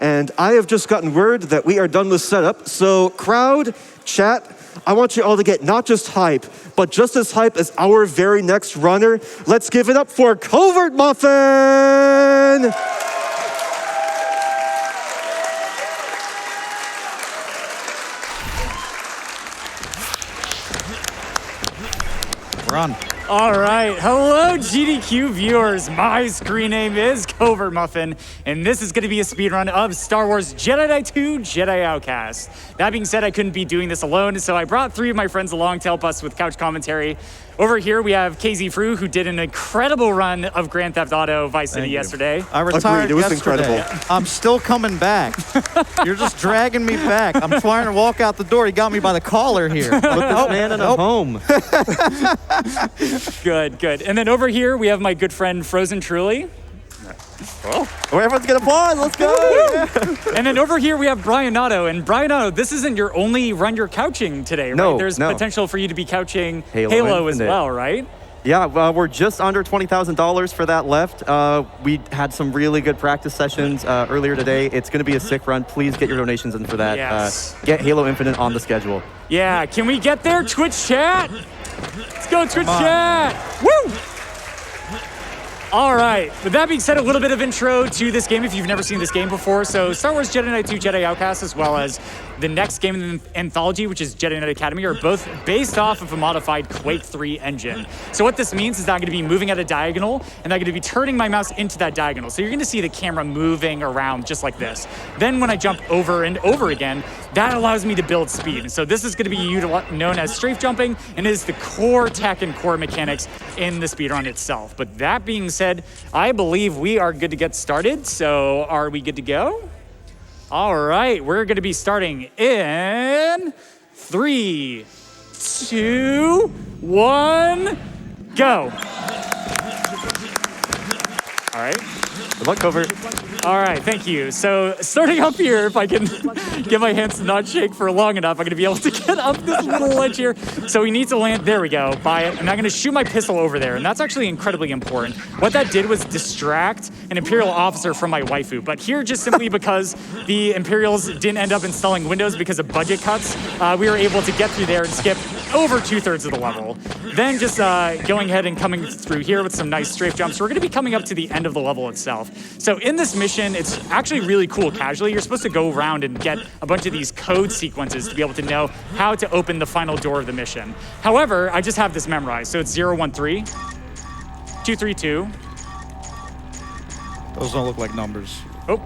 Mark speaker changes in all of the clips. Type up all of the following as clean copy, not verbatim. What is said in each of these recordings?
Speaker 1: And I have just gotten word that we are done with setup. So crowd, chat, I want you all to get not just hype, but just as hype as our very next runner. Let's give it up for CovertMuffin!
Speaker 2: Run.
Speaker 3: All right, hello GDQ viewers. My screen name is CovertMuffin, and this is gonna be a speedrun of Star Wars Jedi Knight 2 Jedi Outcast. That being said, I couldn't be doing this alone, so I brought 3 of my friends along to help us with couch commentary. Over here, we have KZ Fru, who did an incredible run of Grand Theft Auto Vice City yesterday.
Speaker 2: I retired
Speaker 1: Agreed, it was
Speaker 2: yesterday.
Speaker 1: incredible.
Speaker 2: I'm still coming back. You're just dragging me back. I'm trying to walk out the door. You got me by the collar here.
Speaker 1: Put this man in a home.
Speaker 3: Good, good. And then over here, we have my good friend frozentrually.
Speaker 1: Oh, everyone's gonna pause. Let's go.
Speaker 3: And then over here we have bryonato. And bryonato, this isn't your only run you're couching today, right?
Speaker 1: No,
Speaker 3: There's
Speaker 1: no.
Speaker 3: potential for you to be couching
Speaker 1: Halo
Speaker 3: as
Speaker 1: Infinite.
Speaker 3: well, right?
Speaker 1: Yeah, we're just under $20,000 for that left. We had some really good practice sessions earlier today. It's gonna be a sick run. Please get your donations in for that.
Speaker 3: Yes.
Speaker 1: Get Halo Infinite on the schedule.
Speaker 3: Yeah, can we get there, Twitch chat? Let's go, Twitch chat. Woo! All right, with that being said, a little bit of intro to this game if you've never seen this game before. So Star Wars Jedi Knight 2 Jedi Outcast, as well as the next game in the anthology, which is Jedi Knight Academy, are both based off of a modified Quake 3 engine. So what this means is that I'm gonna be moving at a diagonal, and I'm gonna be turning my mouse into that diagonal. So you're gonna see the camera moving around just like this. Then when I jump over and over again, that allows me to build speed. And so this is gonna be known as strafe jumping, and is the core tech and core mechanics in the speedrun itself. But that being said, I believe we are good to get started. So are we good to go? All right, we're gonna be starting in 3, 2, 1, go. All right.
Speaker 1: Good luck, Covert.
Speaker 3: All right, thank you. So starting up here, if I can get my hands to not shake for long enough, I'm gonna be able to get up this little ledge here. So we need to land, there we go, by it. And I'm gonna shoot my pistol over there. And that's actually incredibly important. What that did was distract an Imperial officer from my waifu. But here, just simply because the Imperials didn't end up installing windows because of budget cuts, we were able to get through there and skip over 2/3 of the level. Then just going ahead and coming through here with some nice strafe jumps. We're gonna be coming up to the end of the level itself. So in this mission, it's actually really cool casually. You're supposed to go around and get a bunch of these code sequences to be able to know how to open the final door of the mission. However, I just have this memorized. So it's 013, 232.
Speaker 2: Those don't look like numbers.
Speaker 3: Oh,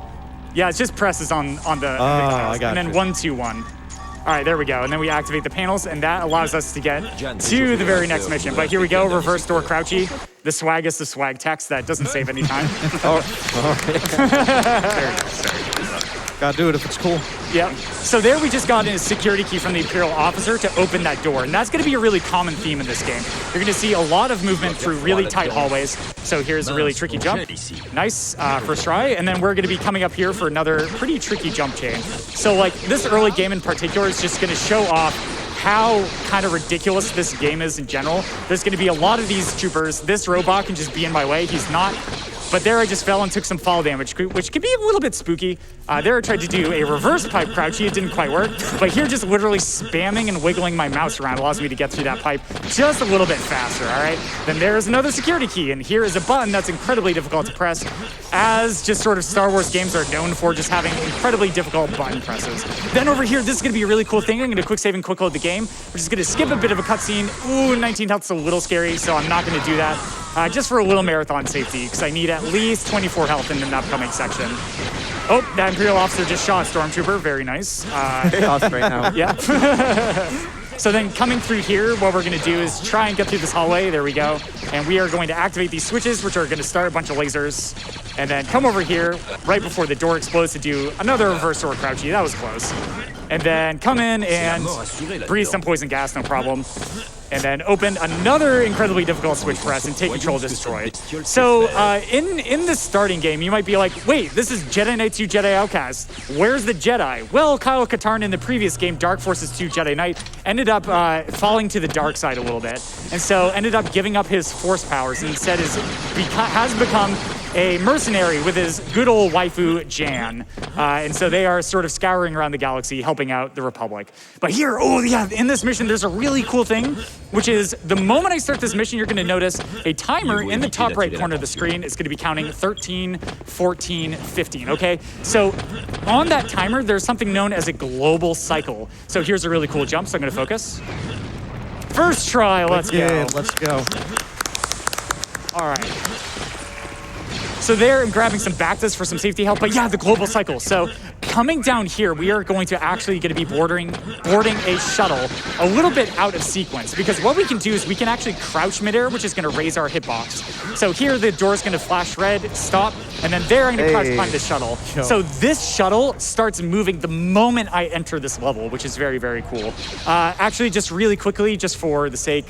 Speaker 3: yeah, it's just presses on the
Speaker 2: I got
Speaker 3: and then
Speaker 2: you.
Speaker 3: 121. All right, there we go. And then we activate the panels, and that allows us to get to the very next mission. But here we go, reverse door crouchy. The swag is the swag text. That doesn't save any time.
Speaker 2: Gotta do it if it's cool.
Speaker 3: Yep. So there we just got a security key from the Imperial officer to open that door. And that's gonna be a really common theme in this game. You're gonna see a lot of movement through really tight hallways. So here's a really tricky jump. Nice, first try. And then we're gonna be coming up here for another pretty tricky jump chain. So like this early game in particular is just gonna show off how kind of ridiculous this game is in general. There's gonna be a lot of these troopers. This robot can just be in my way. He's not. But there I just fell and took some fall damage, which can be a little bit spooky. There I tried to do a reverse pipe crouchy. It didn't quite work. But here just literally spamming and wiggling my mouse around allows me to get through that pipe just a little bit faster, all right? Then there's another security key, and here is a button that's incredibly difficult to press, as just sort of Star Wars games are known for just having incredibly difficult button presses. Then over here, this is gonna be a really cool thing. I'm gonna quick save and quick load the game. We're just gonna skip a bit of a cutscene. Ooh, 19 health's a little scary, so I'm not gonna do that. Just for a little marathon safety, because I need at least 24 health in an upcoming section. Oh, that Imperial officer just shot a stormtrooper. Very nice.
Speaker 1: Chaos right now.
Speaker 3: Yeah. So then coming through here, what we're gonna do is try and get through this hallway. There we go. And we are going to activate these switches, which are gonna start a bunch of lasers. And then come over here right before the door explodes to do another reverse door crouchy. That was close. And then come in and breathe some poison gas, no problem. And then open another incredibly difficult switch press and take control destroy. So in this starting game, you might be like, wait, this is Jedi Knight 2 Jedi Outcast. Where's the Jedi? Well, Kyle Katarn in the previous game, Dark Forces 2 Jedi Knight, ended up falling to the dark side a little bit. And so ended up giving up his force powers and instead has become a mercenary with his good old waifu, Jan. And so they are sort of scouring around the galaxy, helping out the Republic. But here, oh yeah, in this mission, there's a really cool thing, which is the moment I start this mission, you're gonna notice a timer in the top right corner of the screen is gonna be counting 13, 14, 15, okay? So on that timer, there's something known as a global cycle. So here's a really cool jump, so I'm gonna focus. First try, let's go.
Speaker 2: Let's go.
Speaker 3: All right. So there, I'm grabbing some Bactas for some safety help, but yeah, the global cycle. So coming down here, we are going to actually be boarding a shuttle a little bit out of sequence, because what we can do is we can actually crouch midair, which is gonna raise our hitbox. So here, the door's gonna flash red, stop, and then there, I'm gonna crouch behind the shuttle. So this shuttle starts moving the moment I enter this level, which is very, very cool. Actually, just really quickly, just for the sake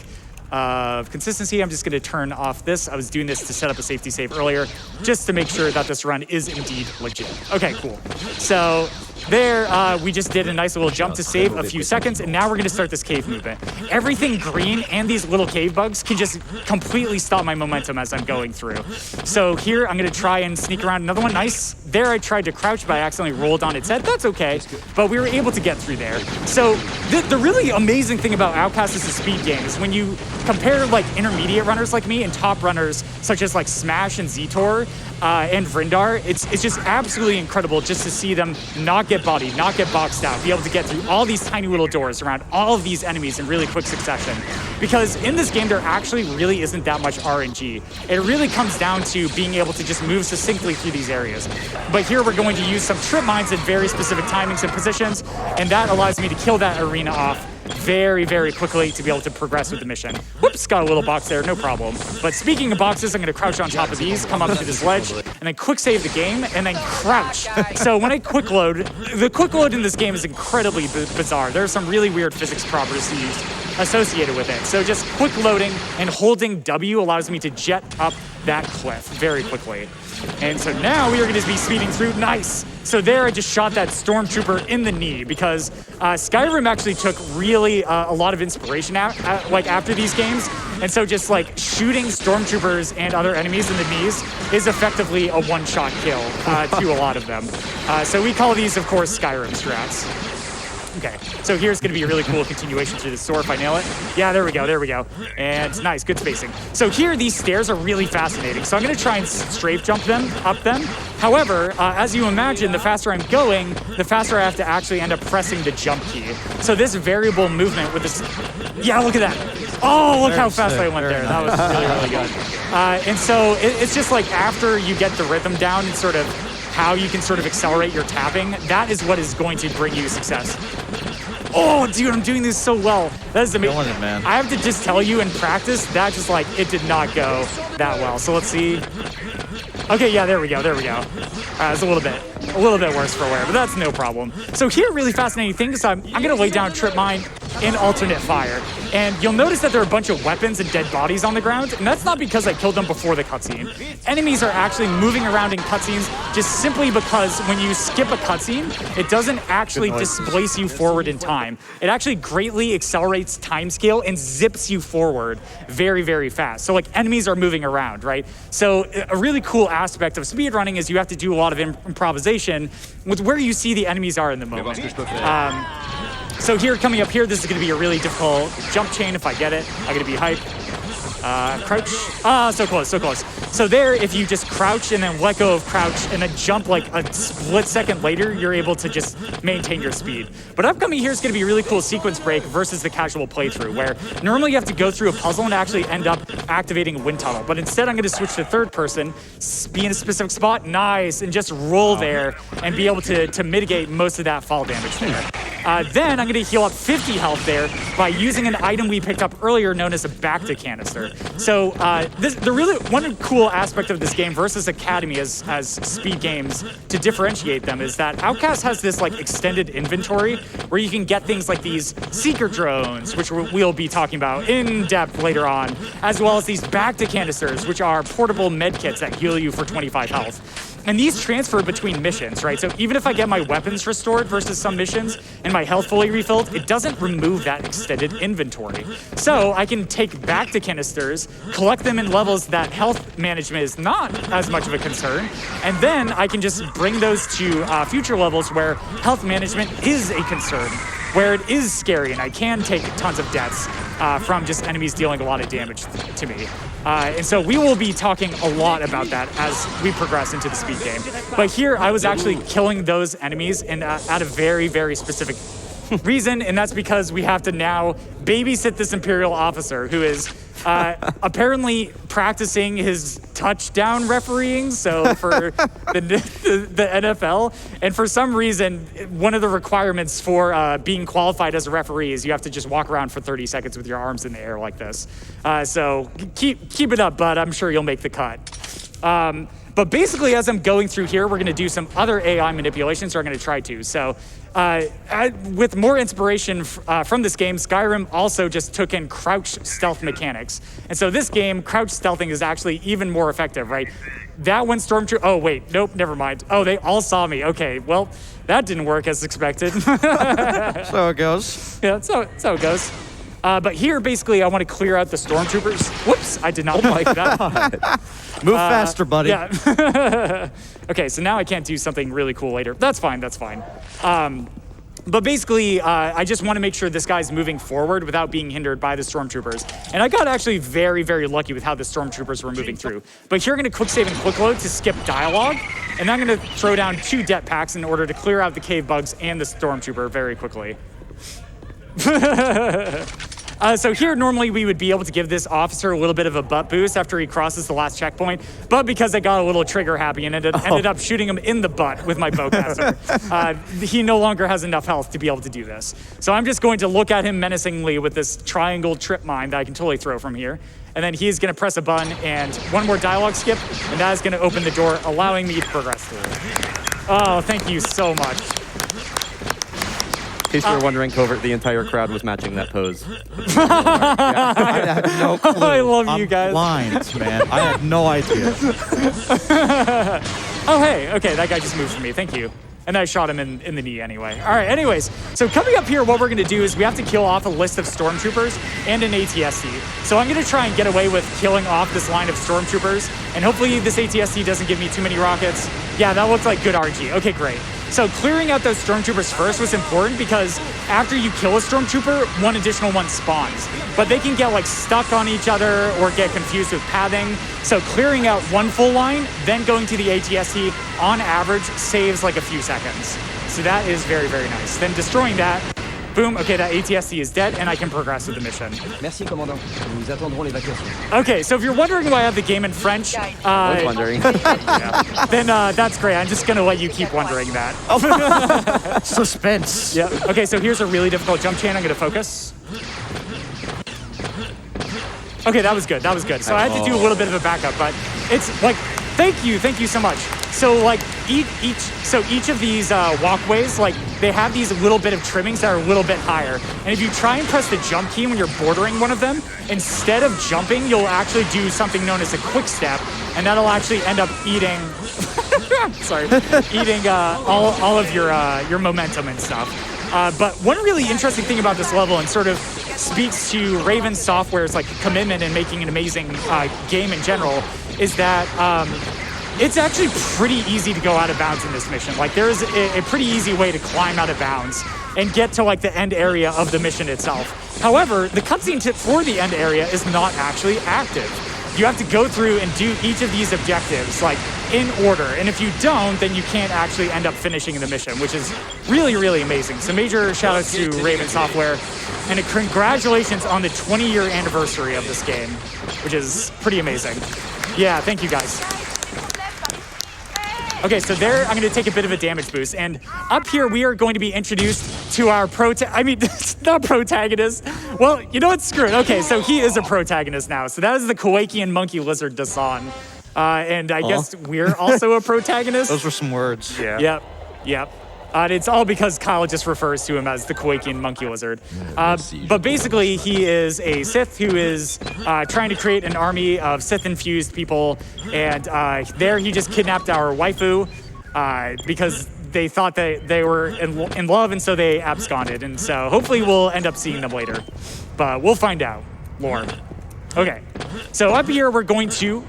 Speaker 3: of consistency, I'm just gonna turn off this. I was doing this to set up a safety save earlier, just to make sure that this run is indeed legit. Okay, cool. So there, we just did a nice little jump to save a few seconds, and now we're gonna start this cave movement. Everything green and these little cave bugs can just completely stop my momentum as I'm going through. So here, I'm gonna try and sneak around another one. Nice. There, I tried to crouch, but I accidentally rolled on its head. That's okay, but we were able to get through there. So the really amazing thing about Outcast is the speed game is when you compare like intermediate runners like me and top runners such as like Smash and Zetor and Vrindar, it's just absolutely incredible just to see them not get bodied, not get boxed out, be able to get through all these tiny little doors around all of these enemies in really quick succession. Because in this game, there actually really isn't that much RNG. It really comes down to being able to just move succinctly through these areas. But here we're going to use some trip mines at very specific timings and positions, and that allows me to kill that arena off very, very quickly to be able to progress with the mission. Whoops, got a little box there, no problem. But speaking of boxes, I'm gonna crouch on top of these, come up to this ledge, and then quick save the game, and then crouch. So when I quick load, the quick load in this game is incredibly bizarre. There are some really weird physics properties associated with it. So just quick loading and holding W allows me to jet up that cliff very quickly. And so now we are going to be speeding through. Nice. So there I just shot that stormtrooper in the knee because Skyrim actually took really a lot of inspiration like after these games. And so just like shooting stormtroopers and other enemies in the knees is effectively a one-shot kill to a lot of them. So we call these, of course, Skyrim strats. Okay, so here's gonna be a really cool continuation through this door if I nail it. Yeah, there we go, there we go. And it's nice, good spacing. So here, these stairs are really fascinating. So I'm gonna try and strafe jump them, up them. However, as you imagine, the faster I'm going, the faster I have to actually end up pressing the jump key. So this variable movement with this, yeah, look at that. Oh, look how fast I went there. That was really, really good. And so it's just like after you get the rhythm down and sort of how you can sort of accelerate your tapping, that is what is going to bring you success. Oh, dude, I'm doing this so well. That is amazing.
Speaker 2: Killing it, man.
Speaker 3: I have to just tell you in practice, that just like, it did not go that well. So let's see. Okay, yeah, there we go, there we go. It's a little bit worse for wear, but that's no problem. So here, really fascinating thing is I'm gonna lay down trip mine in alternate fire. And you'll notice that there are a bunch of weapons and dead bodies on the ground, and that's not because I killed them before the cutscene. Enemies are actually moving around in cutscenes just simply because when you skip a cutscene, it doesn't actually displace you forward in time. It actually greatly accelerates time scale and zips you forward very, very fast. So like enemies are moving around, right? So a really cool aspect of speedrunning is you have to do a lot of improvisation with where you see the enemies are in the moment. So here, coming up here, this is gonna be a really difficult jump chain if I get it. I'm gonna be hype. Crouch. So close, so close. So there, if you just crouch and then let go of crouch and then jump like a split second later, you're able to just maintain your speed. But upcoming here is gonna be a really cool sequence break versus the casual playthrough, where normally you have to go through a puzzle and actually end up activating a wind tunnel. But instead, I'm gonna switch to third person, be in a specific spot, nice, and just roll there and be able to mitigate most of that fall damage there. Then I'm gonna heal up 50 health there by using an item we picked up earlier known as a Bacta canister. So the really one cool aspect of this game versus Academy as speed games to differentiate them is that Outcast has this like extended inventory where you can get things like these seeker drones, which we'll be talking about in depth later on, as well as these Bacta canisters, which are portable med kits that heal you for 25 health. And these transfer between missions, right? So even if I get my weapons restored versus some missions and my health fully refilled, it doesn't remove that extended inventory. So I can take back the canisters, collect them in levels that health management is not as much of a concern, and then I can just bring those to future levels where health management is a concern, where it is scary and I can take tons of deaths from just enemies dealing a lot of damage to me. And so we will be talking a lot about that as we progress into the speed game. But here I was actually killing those enemies and at a very, very specific reason, and that's because we have to now babysit this Imperial officer who is apparently practicing his touchdown refereeing, so for the NFL. And for some reason, one of the requirements for being qualified as a referee is you have to just walk around for 30 seconds with your arms in the air like this. So keep it up, bud. I'm sure you'll make the cut. But basically, as I'm going through here, we're going to do some other AI manipulations, or I'm going to try to. So with more inspiration from this game, Skyrim also just took in crouch stealth mechanics. And so this game, crouch stealthing is actually even more effective, right? That one stormtrooper, oh wait, nope, never mind. Oh, they all saw me. Okay, well, that didn't work as expected.
Speaker 2: So it goes.
Speaker 3: Yeah, so it goes. But here, basically, I want to clear out the stormtroopers. Whoops, I did not like that.
Speaker 2: Move faster, buddy.
Speaker 3: Yeah. Okay, so now I can't do something really cool later. That's fine, that's fine. But basically, I just want to make sure this guy's moving forward without being hindered by the stormtroopers. And I got actually very, very lucky with how the stormtroopers were moving through. But here I'm going to quick save and quick load to skip dialogue. And I'm going to throw down 2 det packs in order to clear out the cave bugs and the stormtrooper very quickly. So here, normally we would be able to give this officer a little bit of a butt boost after he crosses the last checkpoint, but because I got a little trigger happy and ended up shooting him in the butt with my bowcaster, he no longer has enough health to be able to do this. So I'm just going to look at him menacingly with this triangle trip mine that I can totally throw from here. And then he's going to press a button and one more dialogue skip, and that is going to open the door, allowing me to progress through. Oh, thank you so much.
Speaker 4: In case you were wondering, Covert, the entire crowd was matching that pose.
Speaker 2: I had no clue.
Speaker 3: I love you guys.
Speaker 2: I'm blind, man. I had no idea.
Speaker 3: Oh, hey, okay, that guy just moved for me, thank you. And I shot him in the knee anyway. All right, anyways, so coming up here, what we're gonna do is we have to kill off a list of stormtroopers and an ATST. So I'm gonna try and get away with killing off this line of stormtroopers, and hopefully this ATST doesn't give me too many rockets. Yeah, that looked like good RG, okay, great. So clearing out those stormtroopers first was important because after you kill a stormtrooper, one additional one spawns. But they can get like stuck on each other or get confused with pathing. So clearing out one full line, then going to the ATST on average saves like a few seconds. So that is very, very nice. Then destroying that, boom, okay, that ATST is dead and I can progress with the mission.
Speaker 5: Merci, commandant. Nous attendrons l'évacuation.
Speaker 3: Okay, so if you're wondering why I have the game in French,
Speaker 4: I was wondering.
Speaker 3: then that's great. I'm just gonna let you keep wondering that.
Speaker 2: Suspense.
Speaker 3: Yeah. Okay, so here's a really difficult jump chain. I'm gonna focus. Okay, that was good. That was good. So I had to do a little bit of a backup, but it's like, thank you so much. So like each of these walkways, like they have these little bit of trimmings that are a little bit higher. And if you try and press the jump key when you're bordering one of them, instead of jumping, you'll actually do something known as a quick step, and that'll actually end up eating, eating all of your momentum and stuff. But one really interesting thing about this level, and sort of speaks to Raven Software's like commitment in making an amazing game in general, is that it's actually pretty easy to go out of bounds in this mission. Like there's a pretty easy way to climb out of bounds and get to like the end area of the mission itself. However, the cutscene for the end area is not actually active. You have to go through and do each of these objectives like in order. And if you don't, then you can't actually end up finishing the mission, which is really, really amazing. So major shout outs to Raven Software, and congratulations on the 20-year anniversary of this game, which is pretty amazing. Yeah, thank you guys. Okay, so there I'm gonna take a bit of a damage boost, and up here we are going to be introduced to our not protagonist. Well, you know what, screw it. Okay, so he is a protagonist now. So that is the Kowakian monkey lizard Dasan. And I guess we're also a protagonist.
Speaker 2: Those were some words.
Speaker 3: Yeah. Yep. It's all because Kyle just refers to him as the Kowakian monkey lizard. But basically, he is a Sith who is trying to create an army of Sith-infused people. And there he just kidnapped our waifu because they thought that they were in love, and so they absconded. And so hopefully we'll end up seeing them later. But we'll find out. Lore. Okay, so up here we're going to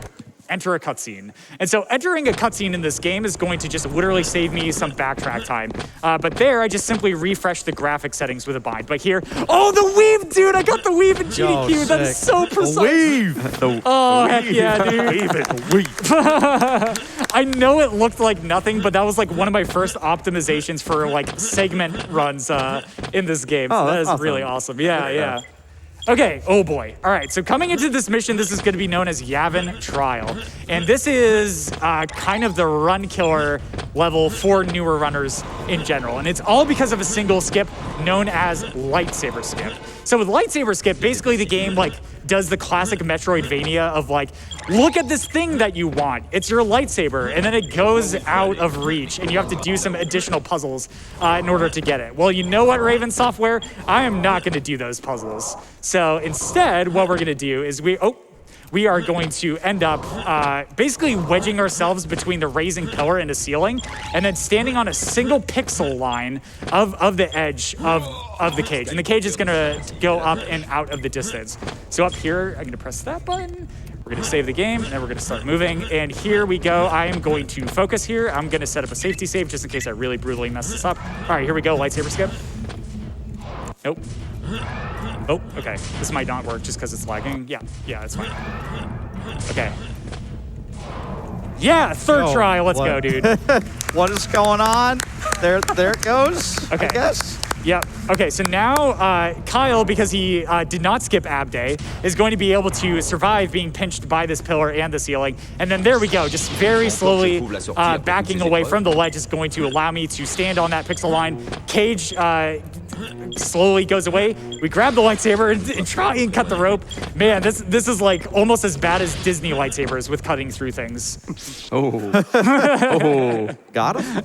Speaker 3: enter a cutscene. And so entering a cutscene in this game is going to just literally save me some backtrack time. But there, I just simply refresh the graphic settings with a bind. But here, oh, the weave, dude! I got the weave in GDQ. That is so precise.
Speaker 2: Weave!
Speaker 3: Oh, heck yeah, dude. I know it looked like nothing, but that was like one of my first optimizations for like segment runs in this game. So that is
Speaker 2: awesome.
Speaker 3: really awesome. Yeah. Okay, oh boy. All right, so coming into this mission, this is going to be known as Yavin Trial. And this is kind of the run killer level for newer runners in general. And it's all because of a single skip known as lightsaber skip. So with lightsaber skip, basically the game like does the classic Metroidvania of like, look at this thing that you want. It's your lightsaber. And then it goes out of reach and you have to do some additional puzzles in order to get it. Well, you know what, Raven Software? I am not going to do those puzzles. So instead, what we're going to do is we are going to end up basically wedging ourselves between the raising pillar and the ceiling, and then standing on a single pixel line of the edge of the cage. And the cage is going to go up and out of the distance. So up here, I'm going to press that button. We're going to save the game, and then we're going to start moving. And here we go. I am going to focus here. I'm going to set up a safety save just in case I really brutally mess this up. All right, here we go. Lightsaber skip. Nope. Oh, okay. This might not work just because it's lagging. Yeah, it's fine. Okay. Yeah, third try. Let's go, dude.
Speaker 2: What is going on? There it goes.
Speaker 3: Okay.
Speaker 2: I guess.
Speaker 3: Yep. Okay, so now Kyle, because he did not skip ab day, is going to be able to survive being pinched by this pillar and the ceiling. And then there we go, just very slowly backing away from the ledge is going to allow me to stand on that pixel line. Cage slowly goes away. We grab the lightsaber and try and cut the rope. Man, this is like almost as bad as Disney lightsabers with cutting through things.
Speaker 2: Got him.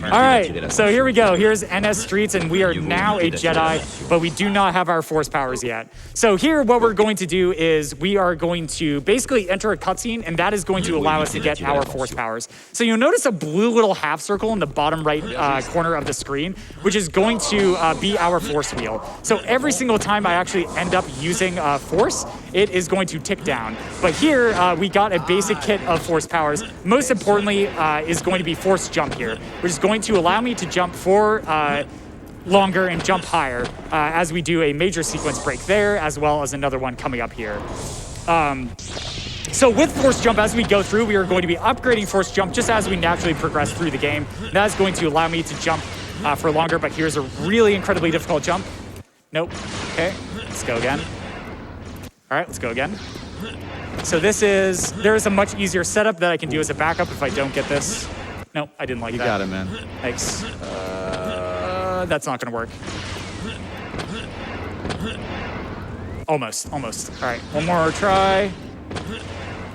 Speaker 3: All right, so here we go. Here's NS Streets, and we are now a Jedi, but we do not have our force powers yet. So here, what we're going to do is we are going to basically enter a cutscene, and that is going to allow us to get our force powers. So you'll notice a blue little half circle in the bottom right corner of the screen, which is going to be our force wheel. So every single time I actually end up using force, it is going to tick down. But here, we got a basic kit of force powers. Most importantly, is going to be force jump here, which is going to allow me to jump for longer and jump higher as we do a major sequence break there, as well as another one coming up here. So with force jump, as we go through, we are going to be upgrading force jump just as we naturally progress through the game. That is going to allow me to jump for longer, but here's a really incredibly difficult jump. Nope. Okay, let's go again. All right, let's go again. So there is a much easier setup that I can do as a backup if I don't get this. Nope, I didn't like that.
Speaker 2: You got it, man.
Speaker 3: Thanks. That's not gonna work. Almost. All right, one more try.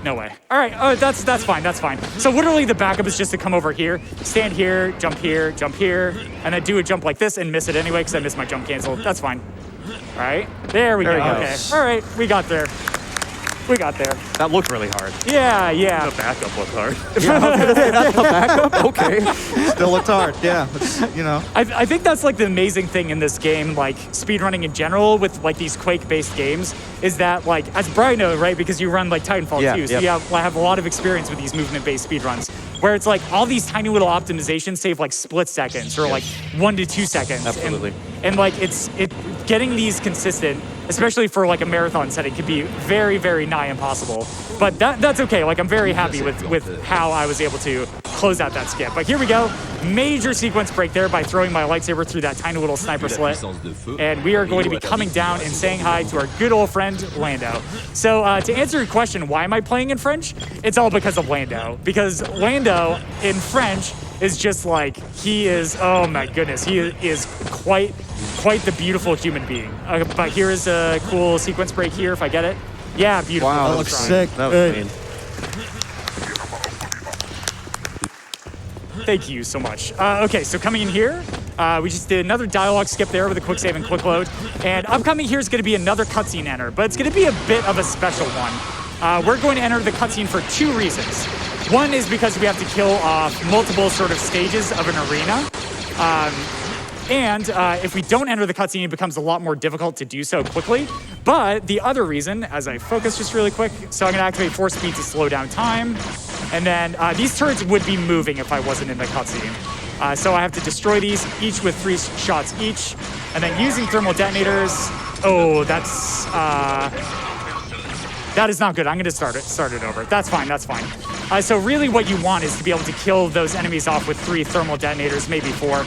Speaker 3: No way. All right, that's fine. So literally the backup is just to come over here, stand here, jump here, and then do a jump like this and miss it anyway because I missed my jump cancel. That's fine. All right, there we go. Okay, all right, we got there.
Speaker 4: That looked really hard.
Speaker 3: Yeah.
Speaker 4: The backup looked hard.
Speaker 2: That's the backup?
Speaker 4: Okay.
Speaker 2: Still looked hard, yeah.
Speaker 3: I think that's like the amazing thing in this game, like speedrunning in general with like these Quake-based games, is that like, as bryonato, right, because you run like Titanfall 2, so you have a lot of experience with these movement-based speedruns, where it's like all these tiny little optimizations save like split seconds or like 1 to 2 seconds.
Speaker 4: Absolutely.
Speaker 3: And like getting these consistent, especially for like a marathon setting, could be very, very nigh impossible. But that's okay. Like I'm very happy with how I was able to close out that skip. But here we go. Major sequence break there by throwing my lightsaber through that tiny little sniper slit. And we are going to be coming down and saying hi to our good old friend, Lando. So to answer your question, why am I playing in French? It's all because of Lando. Because Lando in French is just like, he is, oh my goodness, he is quite the beautiful human being. But here is a cool sequence break here if I get it. Yeah, beautiful.
Speaker 2: Wow, that looks sick.
Speaker 4: That was clean.
Speaker 3: Thank you so much. Okay, so coming in here, we just did another dialogue skip there with a quick save and quick load. And upcoming here is going to be another cutscene enter, but it's going to be a bit of a special one. We're going to enter the cutscene for 2 reasons. One is because we have to kill off multiple sort of stages of an arena. And if we don't enter the cutscene, it becomes a lot more difficult to do so quickly. But the other reason, as I focus just really quick, so I'm going to activate force speed to slow down time. And then these turrets would be moving if I wasn't in the cutscene. So I have to destroy these, each with 3 shots each. And then using thermal detonators, oh, that's... that is not good. I'm going to start it over. That's fine, that's fine. So really what you want is to be able to kill those enemies off with 3 thermal detonators, maybe 4.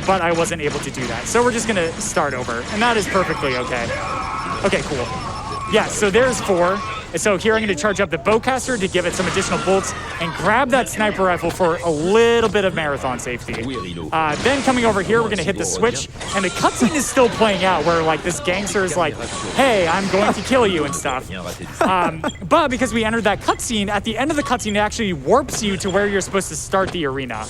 Speaker 3: But I wasn't able to do that. So we're just gonna start over, and that is perfectly okay. Okay, cool. Yeah, so there's 4. And so here I'm gonna charge up the bowcaster to give it some additional bolts and grab that sniper rifle for a little bit of marathon safety. Then coming over here, we're gonna hit the switch, and the cutscene is still playing out where like this gangster is like, hey, I'm going to kill you and stuff. But because we entered that cutscene, at the end of the cutscene, it actually warps you to where you're supposed to start the arena,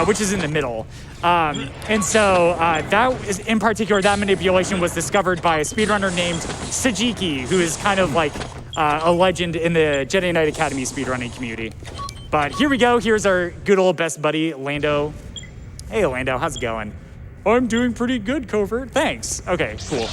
Speaker 3: which is in the middle. And so that is, in particular, that manipulation was discovered by a speedrunner named Sajiki, who is kind of like a legend in the Jedi Knight Academy speedrunning community. But here we go. Here's our good old best buddy, Lando. Hey, Lando, how's it going? I'm doing pretty good, Covert. Thanks. Okay, cool.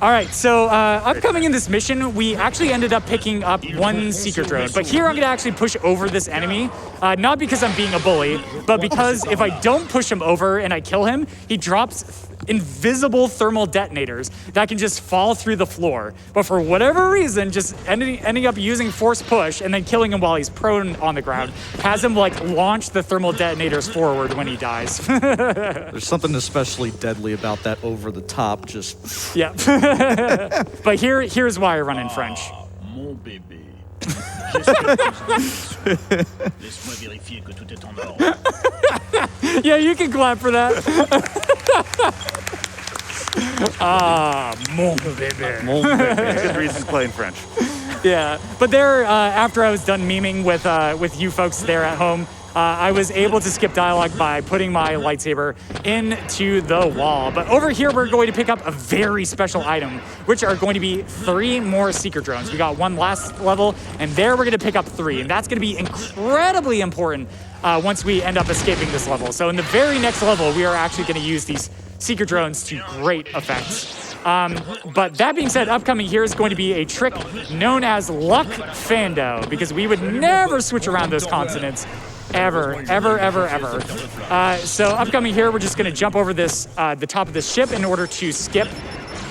Speaker 3: All right, so upcoming in this mission, we actually ended up picking up 1 seeker drone. But here I'm gonna actually push over this enemy, not because I'm being a bully, but because if I don't push him over and I kill him, he drops invisible thermal detonators that can just fall through the floor. But for whatever reason, just ending up using force push and then killing him while he's prone on the ground has him like launch the thermal detonators forward when he dies.
Speaker 2: There's something especially deadly about that over the top, just...
Speaker 3: Yeah. But here's why I run in French.
Speaker 6: Mon bébé. Laisse-moi vérifier que tout est en ordre.
Speaker 3: Yeah, you can clap for that. Mon bébé.
Speaker 4: Mon bébé. Good reason to play in French.
Speaker 3: Yeah, but there, after I was done memeing with you folks there at home, I was able to skip dialogue by putting my lightsaber into the wall. But over here, we're going to pick up a very special item, which are going to be 3 more seeker drones. We got 1 last level, and there we're going to pick up 3. And that's going to be incredibly important once we end up escaping this level. So in the very next level, we are actually going to use these seeker drones to great effect. But that being said, upcoming here is going to be a trick known as Luck Fando, because we would never switch around those consonants. Ever. So upcoming here, we're just going to jump over this, the top of this ship in order to skip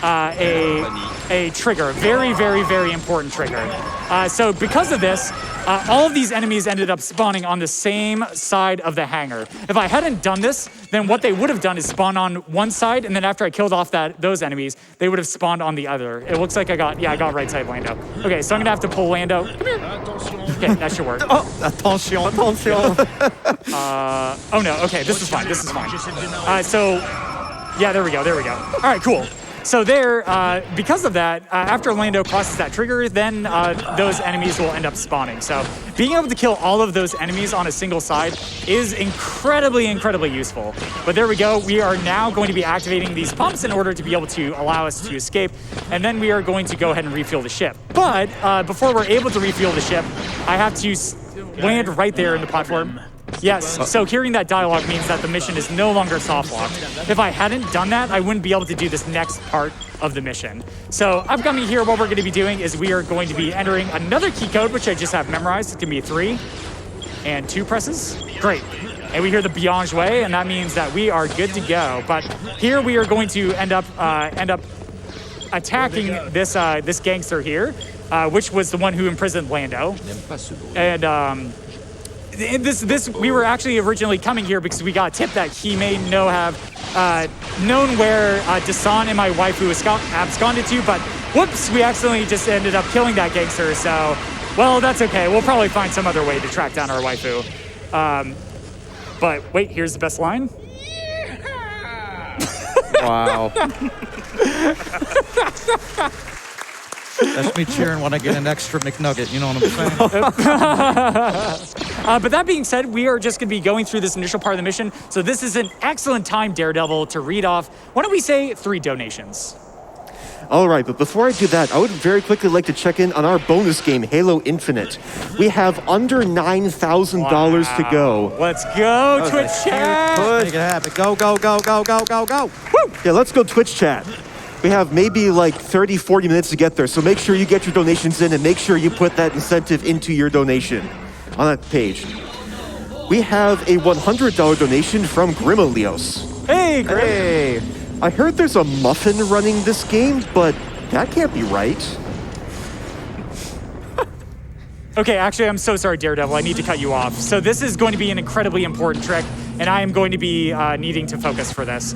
Speaker 3: a trigger, a very, very, very important trigger. So because of this, all of these enemies ended up spawning on the same side of the hangar. If I hadn't done this, then what they would have done is spawn on one side, and then after I killed off those enemies, they would have spawned on the other. It looks like I got right side Lando. Okay, so I'm gonna have to pull Lando. Come here. Okay, that should work.
Speaker 2: Oh, attention.
Speaker 3: Oh no, okay, this is fine. So, yeah, there we go. All right, cool. So there, because of that, after Lando crosses that trigger, then those enemies will end up spawning. So being able to kill all of those enemies on a single side is incredibly, incredibly useful. But there we go. We are now going to be activating these pumps in order to be able to allow us to escape. And then we are going to go ahead and refuel the ship. But before we're able to refuel the ship, I have to land right there in the platform. Yes, so hearing that dialogue means that the mission is no longer soft locked. If I hadn't done that, I wouldn't be able to do this next part of the mission. So upcoming here, what we're going to be doing is we are going to be entering another key code, which I just have memorized. It's going to be 3 and 2 presses. Great. And we hear the Beyond Way, and that means that we are good to go. But here we are going to end up attacking this gangster here, which was the one who imprisoned Lando. And we were actually originally coming here because we got a tip that he may have known where Dasan and my waifu absconded to, but whoops, we accidentally just ended up killing that gangster, so, well, that's okay. We'll probably find some other way to track down our waifu. But wait, here's the best line.
Speaker 2: Wow. That's me cheering when I get an extra McNugget. You know what I'm saying?
Speaker 3: But that being said, we are just going to be going through this initial part of the mission. So this is an excellent time, Daredevil, to read off, why don't we say 3 donations?
Speaker 1: All right, but before I do that, I would very quickly like to check in on our bonus game, Halo Infinite. We have under $9,000 to go.
Speaker 3: Let's go, Twitch chat.
Speaker 2: Make it happen. Go, go, go, go, go, go, go.
Speaker 3: Woo!
Speaker 1: Yeah, let's go Twitch chat. We have maybe like 30, 40 minutes to get there, so make sure you get your donations in and make sure you put that incentive into your donation on that page. We have a $100 donation from Grimalios.
Speaker 3: Hey, great.
Speaker 1: Hey, I heard there's a muffin running this game, but that can't be right.
Speaker 3: Okay, actually, I'm so sorry, Daredevil. I need to cut you off. So this is going to be an incredibly important trick, and I am going to be needing to focus for this.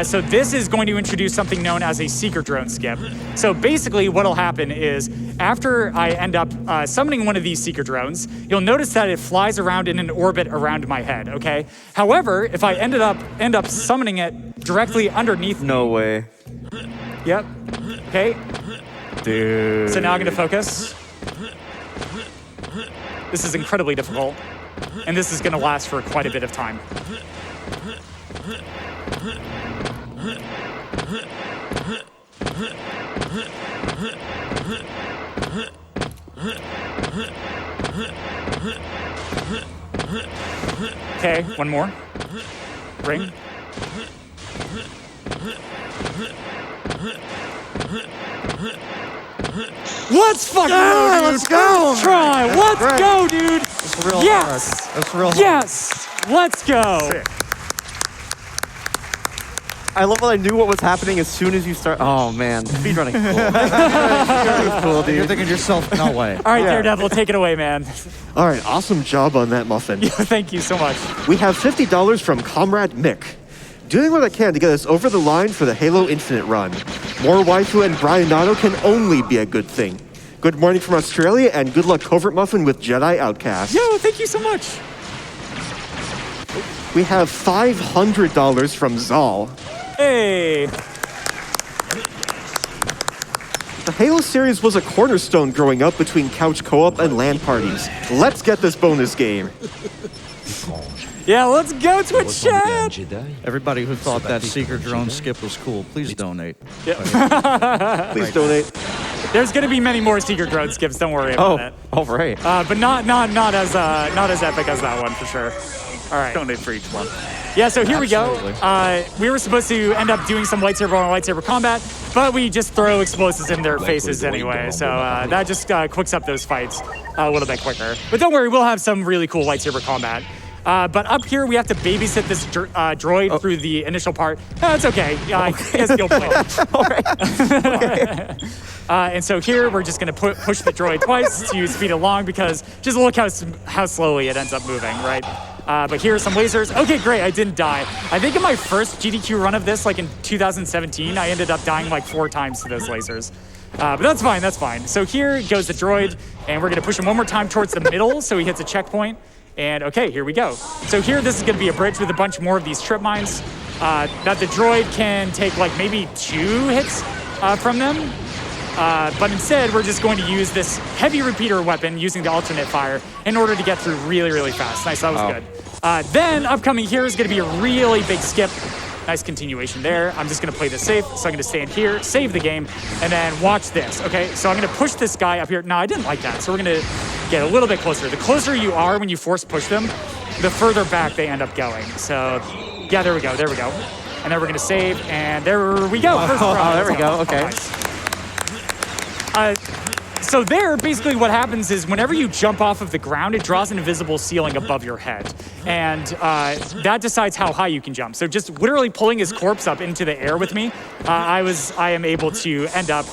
Speaker 3: So this is going to introduce something known as a seeker drone skip. So basically what'll happen is after I end up summoning one of these seeker drones, you'll notice that it flies around in an orbit around my head, okay? However, if I end up summoning it directly underneath me.
Speaker 7: No way.
Speaker 3: Yep. Okay.
Speaker 7: Dude.
Speaker 3: So now I'm gonna focus. This is incredibly difficult, and this is gonna last for quite a bit of time. Okay, one more. Ring. Let's fucking go, dude.
Speaker 2: Let's go.
Speaker 3: First try. Let's
Speaker 2: great.
Speaker 3: go, dude.
Speaker 2: That's real
Speaker 3: Yes.
Speaker 2: hard. That's real hard.
Speaker 3: Yes. Let's go.
Speaker 4: Sick.
Speaker 7: I love that I knew what was happening as soon as you start. Oh man, speedrunning. Cool,
Speaker 2: You're
Speaker 7: dude.
Speaker 2: thinking to yourself, no way.
Speaker 3: All right, Daredevil, take it away, man.
Speaker 1: All right, awesome job on that muffin.
Speaker 3: Thank you so much.
Speaker 1: We have $50 from Comrade Mick. Doing what I can to get us over the line for the Halo Infinite run. More waifu and bryonato can only be a good thing. Good morning from Australia, and good luck CovertMuffin with Jedi Outcast.
Speaker 3: Yo, thank you so much.
Speaker 1: We have $500 from Zal.
Speaker 3: Hey.
Speaker 1: The Halo series was a cornerstone growing up between couch co-op and LAN parties. Let's get this bonus game.
Speaker 3: Yeah, let's go, Twitch chat.
Speaker 2: Everybody who thought that seeker drone skip was cool, please donate.
Speaker 1: Please donate.
Speaker 3: There's gonna be many more Seeker drone skips. Don't worry about it.
Speaker 7: All right.
Speaker 3: But not as epic as that one for sure. All right.
Speaker 4: Donate for each one.
Speaker 3: Yeah, so here we go.
Speaker 2: Absolutely.
Speaker 3: We were supposed to end up doing some lightsaber on lightsaber combat, but we just throw explosives in their faces anyway. So that just quicks up those fights a little bit quicker. But don't worry, we'll have some really cool lightsaber combat. But up here, we have to babysit this droid through the initial part. It's okay. I guess you'll play it.
Speaker 7: All right.
Speaker 3: And so here, we're just going to push the droid twice to speed it along because just look how slowly it ends up moving, right? But here are some lasers. Okay, great, I didn't die. I think in my first GDQ run of this, like in 2017, I ended up dying like 4 times to those lasers. But that's fine, that's fine. So here goes the droid, and we're gonna push him one more time towards the middle so he hits a checkpoint. And okay, here we go. So here, this is gonna be a bridge with a bunch more of these trip mines that the droid can take like maybe 2 hits from them. But instead, we're just going to use this heavy repeater weapon using the alternate fire in order to get through really, really fast. Nice, that was good. Then upcoming here is gonna be a really big skip. Nice continuation there. I'm just gonna play this safe. So I'm gonna stand here, save the game, and then watch this, okay? So I'm gonna push this guy up here. No, I didn't like that. So we're gonna get a little bit closer. The closer you are when you force push them, the further back they end up going. So yeah, there we go, there we go. And then we're gonna save, and there we go. First try.
Speaker 7: there we go, okay.
Speaker 3: Nice. So there, basically what happens is whenever you jump off of the ground, it draws an invisible ceiling above your head. And that decides how high you can jump. So just literally pulling his corpse up into the air with me, I am able to end up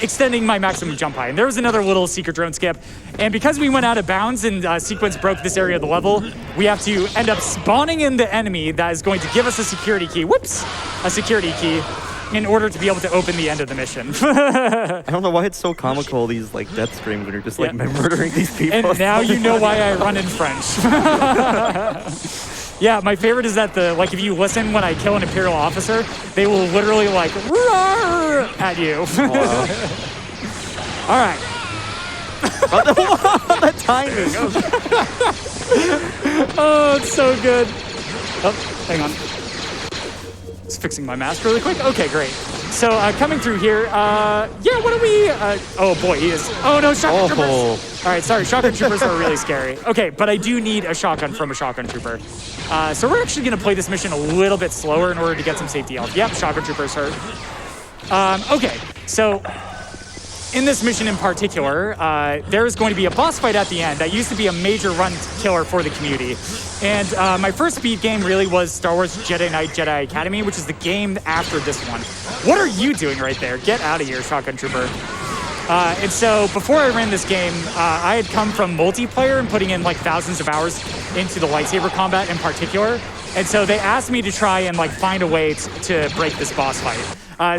Speaker 3: extending my maximum jump height. And there was another little seeker drone skip. And because we went out of bounds and Sequence broke this area of the level, we have to end up spawning in the enemy that is going to give us a security key. Whoops! A security key. In order to be able to open the end of the mission.
Speaker 7: I don't know why it's so comical, these like death streams when you're just like murdering these people.
Speaker 3: And now you know why I run in French. Yeah, my favorite is that if you listen when I kill an Imperial officer, they will literally like roar at you. All right.
Speaker 2: The timing.
Speaker 3: Oh, it's so good. Oh, hang on. Just fixing my mask really quick. Okay, great. So coming through here, yeah, what are we? Oh boy, he is. Oh no, shotgun troopers. All right, sorry, shotgun troopers are really scary. Okay, but I do need a shotgun from a shotgun trooper. So we're actually gonna play this mission a little bit slower in order to get some safety health. Yep, shotgun troopers hurt. Okay, so in this mission in particular, there is going to be a boss fight at the end that used to be a major run killer for the community. And my first speed game really was Star Wars Jedi Knight Jedi Academy, which is the game after this one. What are you doing right there? Get out of here, shotgun trooper. And so before I ran this game, I had come from multiplayer and putting in like thousands of hours into the lightsaber combat in particular. And so they asked me to try and like find a way to break this boss fight.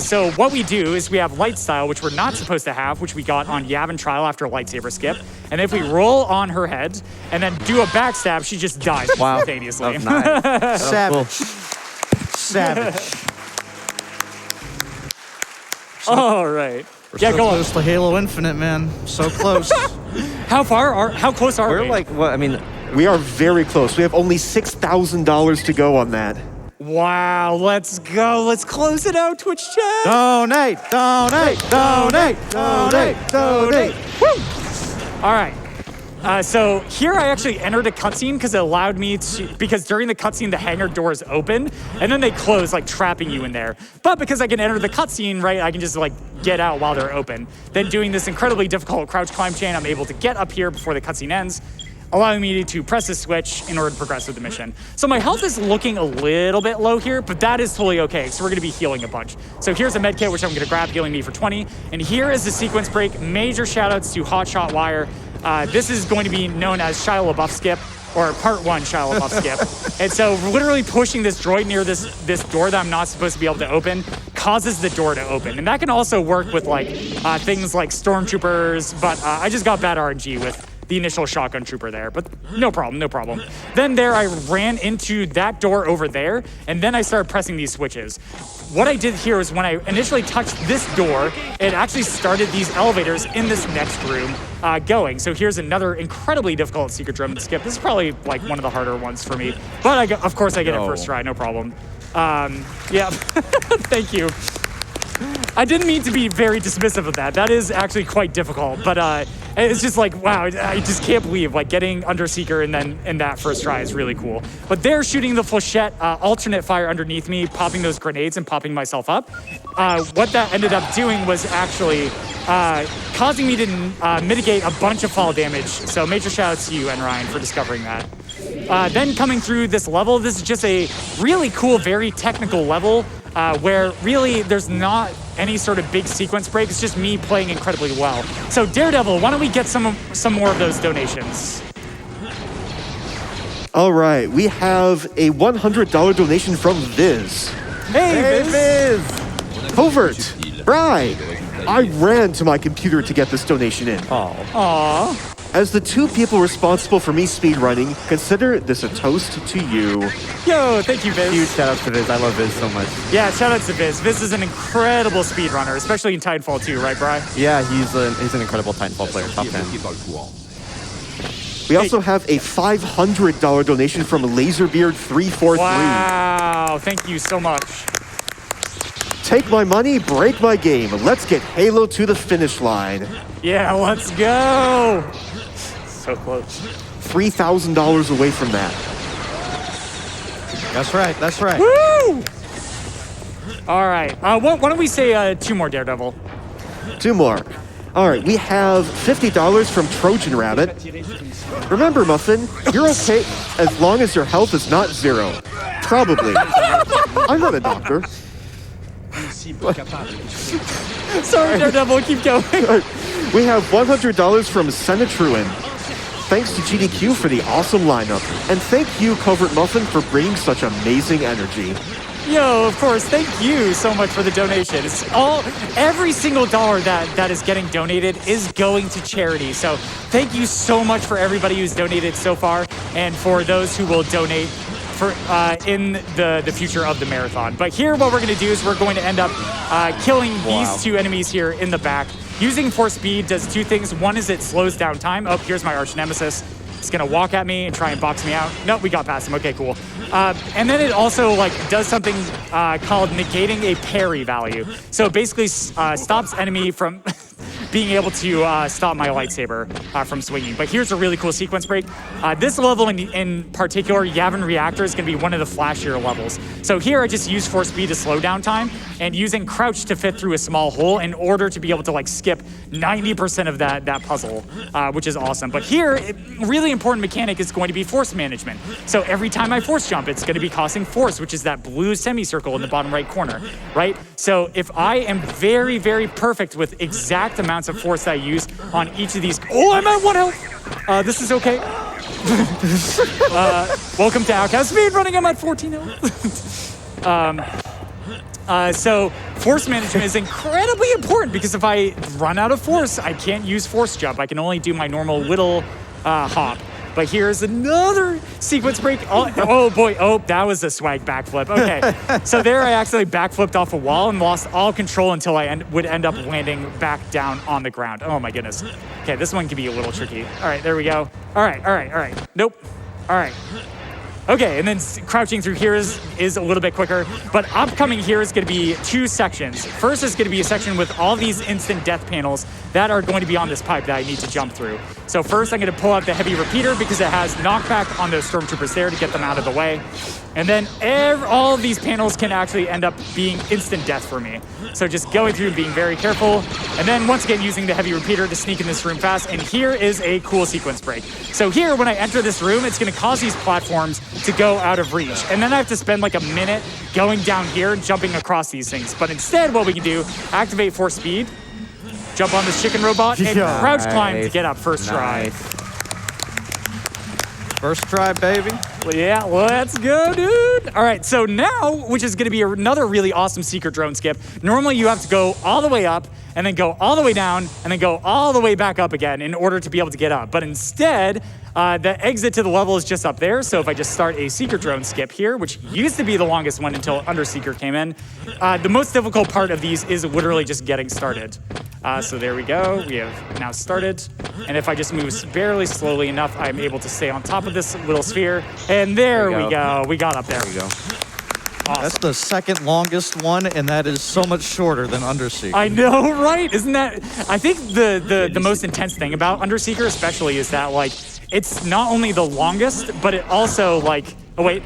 Speaker 3: So what we do is we have light style, which we're not supposed to have, which we got on Yavin trial after a lightsaber skip. And if we roll on her head and then do a backstab, she just dies instantaneously.
Speaker 2: Nice. Savage. Savage.
Speaker 3: All right.
Speaker 2: Yeah, so go close to Halo Infinite, man. So close.
Speaker 3: How close are we?
Speaker 7: We're like, what? I mean,
Speaker 1: We are very close. We have only $6,000 to go on that.
Speaker 3: Wow, let's go. Let's close it out, Twitch chat.
Speaker 2: Donate, donate, donate, donate, donate.
Speaker 3: Woo! All right. So here I actually entered a cutscene because it allowed me to, because during the cutscene, the hangar doors open and then they close, like trapping you in there. But because I can enter the cutscene, right, I can just like get out while they're open. Then doing this incredibly difficult crouch climb chain, I'm able to get up here before the cutscene ends, allowing me to press the switch in order to progress with the mission. So my health is looking a little bit low here, but that is totally okay, so we're gonna be healing a bunch. So here's a med kit, which I'm gonna grab, healing me for 20. And here is the sequence break. Major shout outs to Hotshot Wire. This is going to be known as Shia LaBeouf skip, or part 1 Shia LaBeouf skip. And so literally pushing this droid near this door that I'm not supposed to be able to open causes the door to open. And that can also work with like things like stormtroopers, but I just got bad RNG with the initial shotgun trooper there, but no problem, no problem. Then there I ran into that door over there, and then I started pressing these switches. What I did here was when I initially touched this door, it actually started these elevators in this next room going. So here's another incredibly difficult secret room to skip. This is probably like one of the harder ones for me, but of course I get it first try, no problem. Yeah, thank you. I didn't mean to be very dismissive of that. That is actually quite difficult, but it's just like, wow, I just can't believe like getting under Seeker and then in that first try is really cool. But they're shooting the flechette alternate fire underneath me, popping those grenades and popping myself up. What that ended up doing was actually causing me to mitigate a bunch of fall damage. So major shout outs to you and Ryan for discovering that. Then coming through this level, this is just a really cool, very technical level where really there's not any sort of big sequence break. It's just me playing incredibly well. So Daredevil, why don't we get some more of those donations?
Speaker 1: All right, we have a $100 donation from Viz.
Speaker 3: Hey, Viz!
Speaker 1: Covert, Bry, I ran to my computer to get this donation in.
Speaker 3: Aww.
Speaker 1: As the two people responsible for me speedrunning, consider this a toast to you.
Speaker 3: Yo, thank you, Viz.
Speaker 7: huge shout out to Viz. I love Viz so much.
Speaker 3: Yeah, shout out to Viz. Viz is an incredible speedrunner, especially in Titanfall 2, right, Bri?
Speaker 7: Yeah, he's an incredible Titanfall player, top 10.
Speaker 1: We also have a $500 donation from Laserbeard343.
Speaker 3: Wow, thank you so much.
Speaker 1: Take my money, break my game. Let's get Halo to the finish line.
Speaker 3: Yeah, let's go. So close.
Speaker 1: $3,000 away from that.
Speaker 2: That's right, that's right.
Speaker 3: Woo! All right, why don't we say 2 more Daredevil?
Speaker 1: 2 more. All right, we have $50 from Trojan Rabbit. Remember, Muffin, you're okay as long as your health is not 0. Probably. I'm not a doctor.
Speaker 3: Sorry, Daredevil, keep going.
Speaker 1: We have $100 from Senatruin. Thanks to GDQ for the awesome lineup. And thank you, CovertMuffin, for bringing such amazing energy.
Speaker 3: Yo, of course, thank you so much for the donation. Every single dollar that is getting donated is going to charity. So thank you so much for everybody who's donated so far and for those who will donate for in the future of the marathon. But here what we're going to do is we're going to end up killing these 2 enemies here in the back. using force speed does two things. One is it slows down time. Oh, here's my arch nemesis. It's gonna walk at me and try and box me out. Nope, we got past him. Okay, cool. And then it also like does something called negating a parry value. So it basically stops enemy from being able to stop my lightsaber from swinging. But here's a really cool sequence break. This level in particular, Yavin Reactor, is gonna be one of the flashier levels. So here I just use force speed to slow down time and using crouch to fit through a small hole in order to be able to like skip 90% of that puzzle, which is awesome. But here, really important mechanic is going to be force management. So every time I force jump, it's gonna be costing force, which is that blue semicircle in the bottom right corner, right? So if I am very, very perfect with exact amounts of force that I use on each of these. Oh, I'm at 1 health. This is okay. Welcome to Outcast speed running. I'm at 14 health. So force management is incredibly important because if I run out of force, I can't use force jump. I can only do my normal little hop. But here's another sequence break. Oh boy, oh, that was a swag backflip. Okay, so there I accidentally backflipped off a wall and lost all control until I would end up landing back down on the ground. Oh my goodness. Okay, this one can be a little tricky. All right, there we go. All right. Nope. All right. Okay, and then crouching through here is a little bit quicker, but upcoming here is gonna be two sections. First is gonna be a section with all these instant death panels that are going to be on this pipe that I need to jump through. So first I'm gonna pull out the heavy repeater because it has knockback on those stormtroopers there to get them out of the way. And then all of these panels can actually end up being instant death for me. So just going through and being very careful. And then once again, using the heavy repeater to sneak in this room fast. And here is a cool sequence break. So here, when I enter this room, it's gonna cause these platforms to go out of reach. And then I have to spend like a minute going down here and jumping across these things. But instead, what we can do, activate force speed, jump on this chicken robot, and crouch climb to get up first try.
Speaker 2: First try, baby.
Speaker 3: Well, yeah, let's go, dude. All right, so now, which is gonna be another really awesome secret drone skip. Normally you have to go all the way up and then go all the way down and then go all the way back up again in order to be able to get up. But instead, the exit to the level is just up there. So if I just start a secret drone skip here, which used to be the longest one until Underseeker came in, the most difficult part of these is literally just getting started. So there we go. We have now started. And if I just move barely slowly enough, I'm able to stay on top of this little sphere. And there we go. We got up there.
Speaker 7: There you go.
Speaker 3: Awesome.
Speaker 2: That's the second longest one, and that is so much shorter than Underseeker.
Speaker 3: I know, right? Isn't that? I think the most intense thing about Underseeker especially is that, like, it's not only the longest, but it also, like, oh, wait.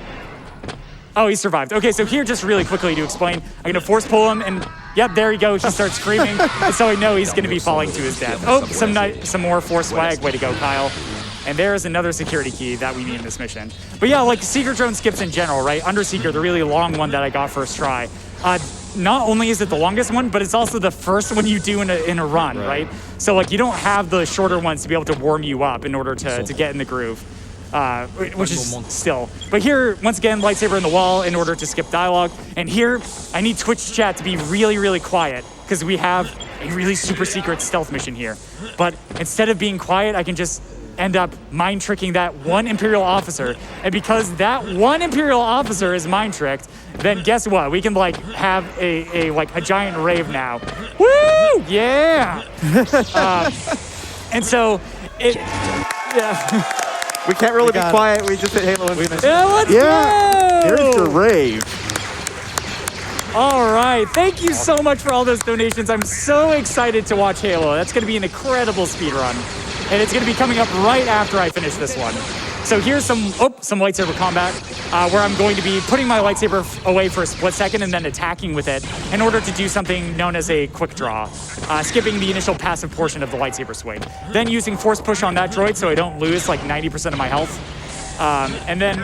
Speaker 3: Oh, he survived. Okay, so here, just really quickly to explain, I'm gonna force pull him, and yep, there you go. He starts screaming, and so I know he's gonna be falling to his death. Oh, some more force swag. Way to go, Kyle. And there's another security key that we need in this mission. But yeah, like secret drone skips in general, right? Underseeker, the really long one that I got first try. Not only is it the longest one, but it's also the first one you do in a run, right? So like you don't have the shorter ones to be able to warm you up in order to get in the groove, which is still. But here, once again, lightsaber in the wall in order to skip dialogue. And here, I need Twitch chat to be really, really quiet because we have a really super secret stealth mission here. But instead of being quiet, I can just end up mind tricking that one Imperial officer. And because that one Imperial officer is mind tricked, then guess what? We can like have a giant rave now. Woo! Yeah! And so
Speaker 7: We can't really be quiet. We just hit Halo Infinite.
Speaker 3: Yeah, let's
Speaker 1: Yeah,
Speaker 3: go!
Speaker 1: there's your rave.
Speaker 3: All right, thank you so much for all those donations. I'm so excited to watch Halo. That's gonna be an incredible speed run. And it's gonna be coming up right after I finish this one. So here's some lightsaber combat where I'm going to be putting my lightsaber away for a split second and then attacking with it in order to do something known as a quick draw, skipping the initial passive portion of the lightsaber swing. Then using force push on that droid so I don't lose like 90% of my health. And then,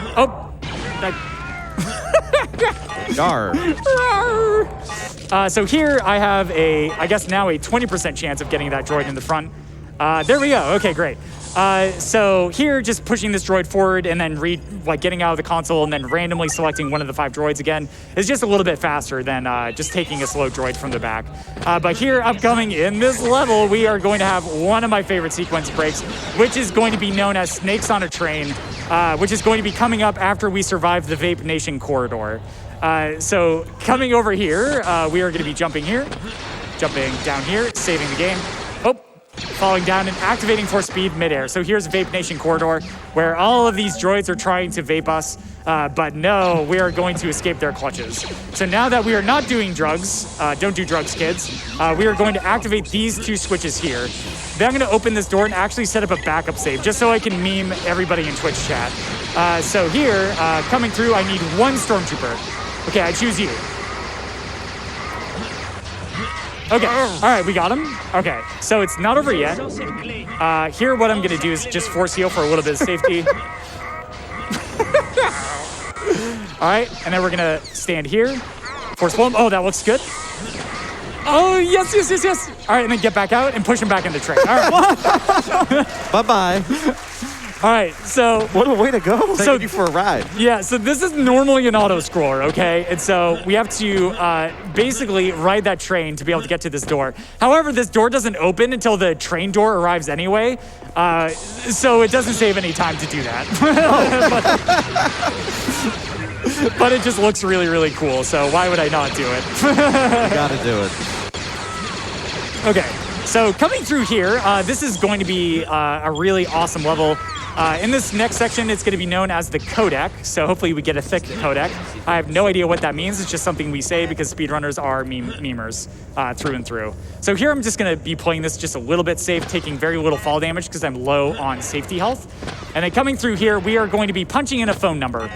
Speaker 3: so here I have I guess now a 20% chance of getting that droid in the front. There we go. Okay, great. So here, just pushing this droid forward and then getting out of the console and then randomly selecting one of the 5 droids again is just a little bit faster than just taking a slow droid from the back. But here, upcoming in this level, we are going to have one of my favorite sequence breaks, which is going to be known as Snakes on a Train, which is going to be coming up after we survive the Vape Nation corridor. So coming over here, we are going to be jumping here, jumping down here, saving the game. falling down and activating for speed midair. So here's Vape Nation Corridor, where all of these droids are trying to vape us, but no, we are going to escape their clutches. So now that we are not doing drugs, don't do drugs, kids, we are going to activate these 2 switches here. Then I'm going to open this door and actually set up a backup save, just so I can meme everybody in Twitch chat. So here, coming through, I need 1 Stormtrooper. Okay, I choose you. Okay, all right, we got him. Okay, so it's not over yet. Here, what I'm gonna do is just force heal for a little bit of safety. All right, and then we're gonna stand here. Force pull him. Oh, that looks good. Oh, yes, yes, yes, yes. All right, and then get back out and push him back in the train. All right.
Speaker 2: Bye-bye.
Speaker 3: All right, so
Speaker 7: What a way to go.
Speaker 2: Taking you for a ride.
Speaker 3: yeah, so this is normally an auto-scroller, okay? And so we have to basically ride that train to be able to get to this door. However, this door doesn't open until the train door arrives anyway, so it doesn't save any time to do that. But it just looks really, really cool, so why would I not do it?
Speaker 2: You gotta do it.
Speaker 3: Okay, so coming through here, this is going to be a really awesome level. In this next section, it's going to be known as the codec, so hopefully we get a thick codec. I have no idea what that means. It's just something we say because speedrunners are memers through and through. So here I'm just going to be playing this just a little bit safe, taking very little fall damage because I'm low on safety health. And then coming through here, we are going to be punching in a phone number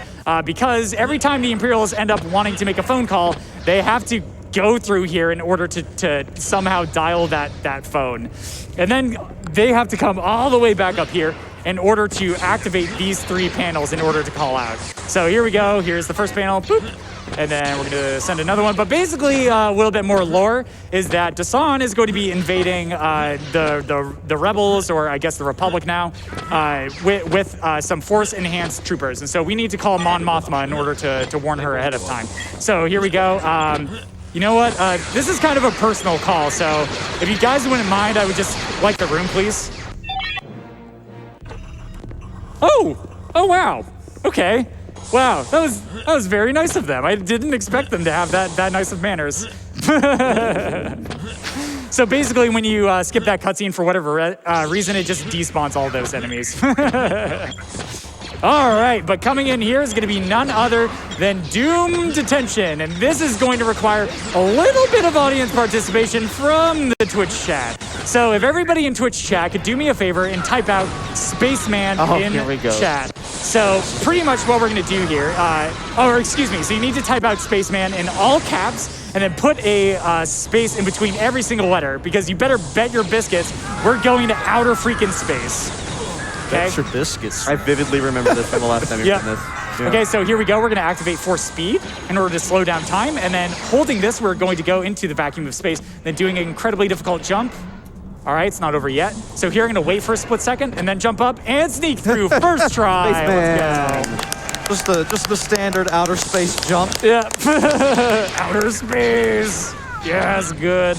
Speaker 3: because every time the Imperials end up wanting to make a phone call, they have to go through here in order to somehow dial that phone. And then they have to come all the way back up here in order to activate these 3 panels in order to call out. So here we go. Here's the first panel. Boop. And then we're going to send another one. But basically, a little bit more lore is that Dasan is going to be invading the rebels, or I guess the Republic now, with some Force-enhanced troopers. And so we need to call Mon Mothma in order to warn her ahead of time. So here we go. You know what? This is kind of a personal call, so if you guys wouldn't mind, I would just like the room, please. Oh, wow. Okay. Wow, that was very nice of them. I didn't expect them to have that nice of manners. So basically, when you skip that cutscene for whatever reason, it just despawns all those enemies. All right, but coming in here is going to be none other than Doom Detention, and this is going to require a little bit of audience participation from the Twitch chat. So if everybody in Twitch chat could do me a favor and type out Spaceman in
Speaker 7: here we go.
Speaker 3: chat. So pretty much what we're going to do here, so you need to type out Spaceman in all caps and then put a space in between every single letter, because you better bet your biscuits we're going to outer freaking space. Okay.
Speaker 2: Extra biscuits.
Speaker 7: I vividly remember this from the last time you
Speaker 3: Yeah.
Speaker 7: done this. Yeah.
Speaker 3: Okay, so here we go. We're going to activate force speed in order to slow down time. And then holding this, we're going to go into the vacuum of space, then doing an incredibly difficult jump. All right, it's not over yet. So here I'm going to wait for a split second and then jump up and sneak through first try. Let's go.
Speaker 2: Just the standard outer space jump.
Speaker 3: Yeah. Outer space. Yes, good.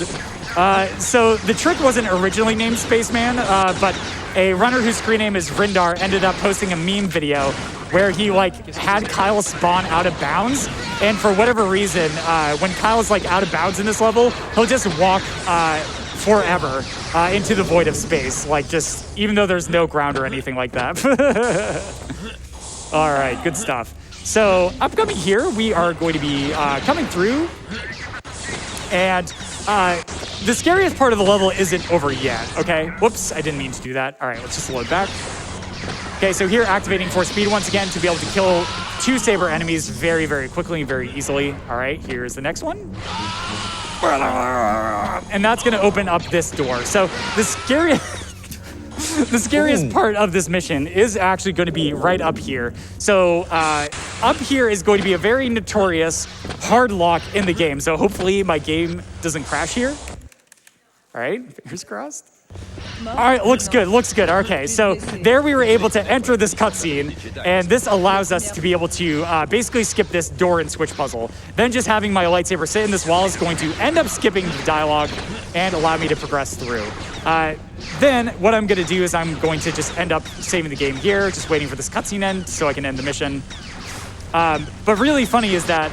Speaker 3: So the trick wasn't originally named Spaceman, but a runner whose screen name is Vrindar ended up posting a meme video where he had Kyle spawn out of bounds, and for whatever reason, when Kyle's out of bounds in this level, he'll just walk forever into the void of space, just even though there's no ground or anything like that. All right, good stuff. So upcoming here, we are going to be coming through, and the scariest part of the level isn't over yet, okay? Whoops, I didn't mean to do that. All right, let's just load back. Okay, so here, activating force speed once again to be able to kill 2 saber enemies very, very quickly and very easily. All right, here's the next one. And that's gonna open up this door. So the scariest part of this mission is actually going to be right up here. So up here is going to be a very notorious hard lock in the game. So hopefully my game doesn't crash here. All right, fingers crossed. All right, looks good, looks good. Okay, so there we were able to enter this cutscene, and this allows us to be able to basically skip this door and switch puzzle. Then just having my lightsaber sit in this wall is going to end up skipping the dialogue and allow me to progress through. Then what I'm gonna do is I'm going to just end up saving the game here, just waiting for this cutscene end so I can end the mission. But really funny is that,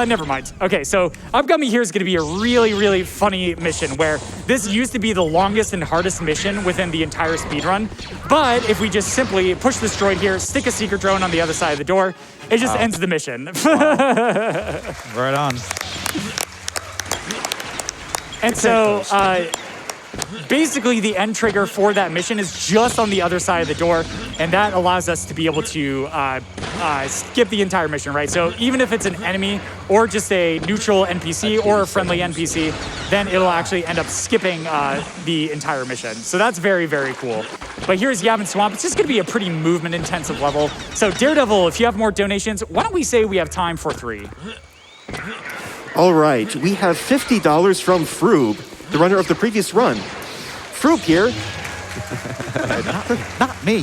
Speaker 3: never mind. Okay, so upcoming here is going to be a really, really funny mission where this used to be the longest and hardest mission within the entire speedrun. But if we just simply push this droid here, stick a secret drone on the other side of the door, it just ends the mission.
Speaker 2: Right on.
Speaker 3: And so, basically, the end trigger for that mission is just on the other side of the door, and that allows us to be able to skip the entire mission, right? So even if it's an enemy or just a neutral NPC or a friendly NPC, then it'll actually end up skipping the entire mission. So that's very, very cool. But here's Yavin Swamp. It's just going to be a pretty movement-intensive level. So Daredevil, if you have more donations, why don't we say we have time for 3?
Speaker 1: All right, we have $50 from Froob, the runner of the previous run. Froob here.
Speaker 2: Not me.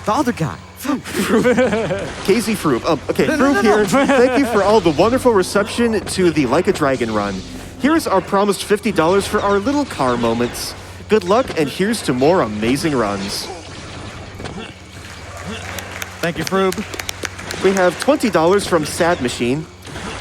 Speaker 2: The other guy.
Speaker 1: KZ Froob. Okay, Froob here. Thank you for all the wonderful reception to the Like a Dragon run. Here is our promised $50 for our little car moments. Good luck, and here's to more amazing runs.
Speaker 2: Thank you, Froob.
Speaker 1: We have $20 from Sad Machine.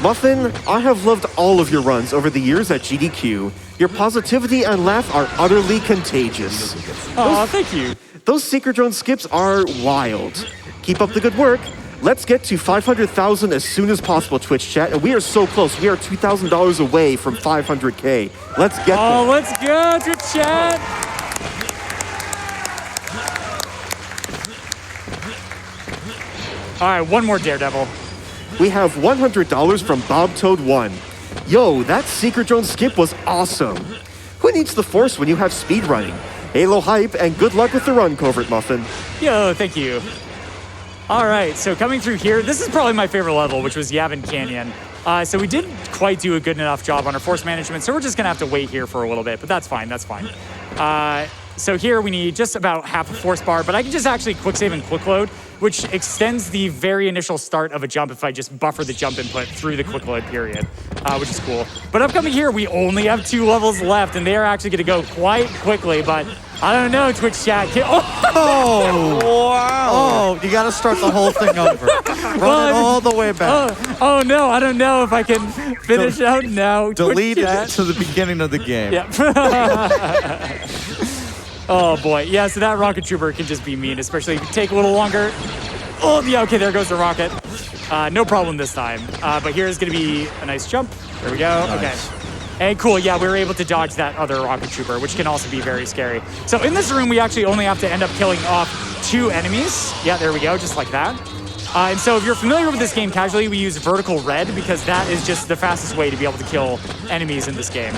Speaker 1: Muffin, I have loved all of your runs over the years at GDQ. Your positivity and laugh are utterly contagious.
Speaker 3: Oh, thank you.
Speaker 1: Those secret drone skips are wild. Keep up the good work. Let's get to 500,000 as soon as possible, Twitch chat. And we are so close. We are $2,000 away from 500K. Let's get there.
Speaker 3: Oh, let's go, Twitch chat. All right, one more Daredevil.
Speaker 1: We have $100 from Bob Toad 1. Yo, that secret drone skip was awesome. Who needs the Force when you have speed running? Halo hype and good luck with the run, CovertMuffin.
Speaker 3: Yo, thank you. All right, so coming through here, this is probably my favorite level, which was Yavin Canyon. So we didn't quite do a good enough job on our force management, so we're just gonna have to wait here for a little bit, but that's fine, that's fine. So here we need just about half a force bar, but I can just actually quick save and quick load, which extends the very initial start of a jump if I just buffer the jump input through the quick load period, which is cool. But upcoming here, we only have 2 levels left, and they are actually gonna go quite quickly, but I don't know, Twitch chat.
Speaker 2: Oh, wow. Oh, you gotta start the whole thing over. Run it all the way back.
Speaker 3: Oh no, I don't know if I can finish out now.
Speaker 2: Delete it to the beginning of the game.
Speaker 3: Yeah. Oh boy, yeah, so that rocket trooper can just be mean, especially if you take a little longer. Oh, yeah, okay, there goes the rocket. No problem this time. But here's gonna be a nice jump. There we go,
Speaker 2: Nice.
Speaker 3: okay. And cool, yeah, we were able to dodge that other rocket trooper, which can also be very scary. So in this room, we actually only have to end up killing off 2 enemies. Yeah, there we go, just like that. And so if you're familiar with this game casually, we use vertical red because that is just the fastest way to be able to kill enemies in this game.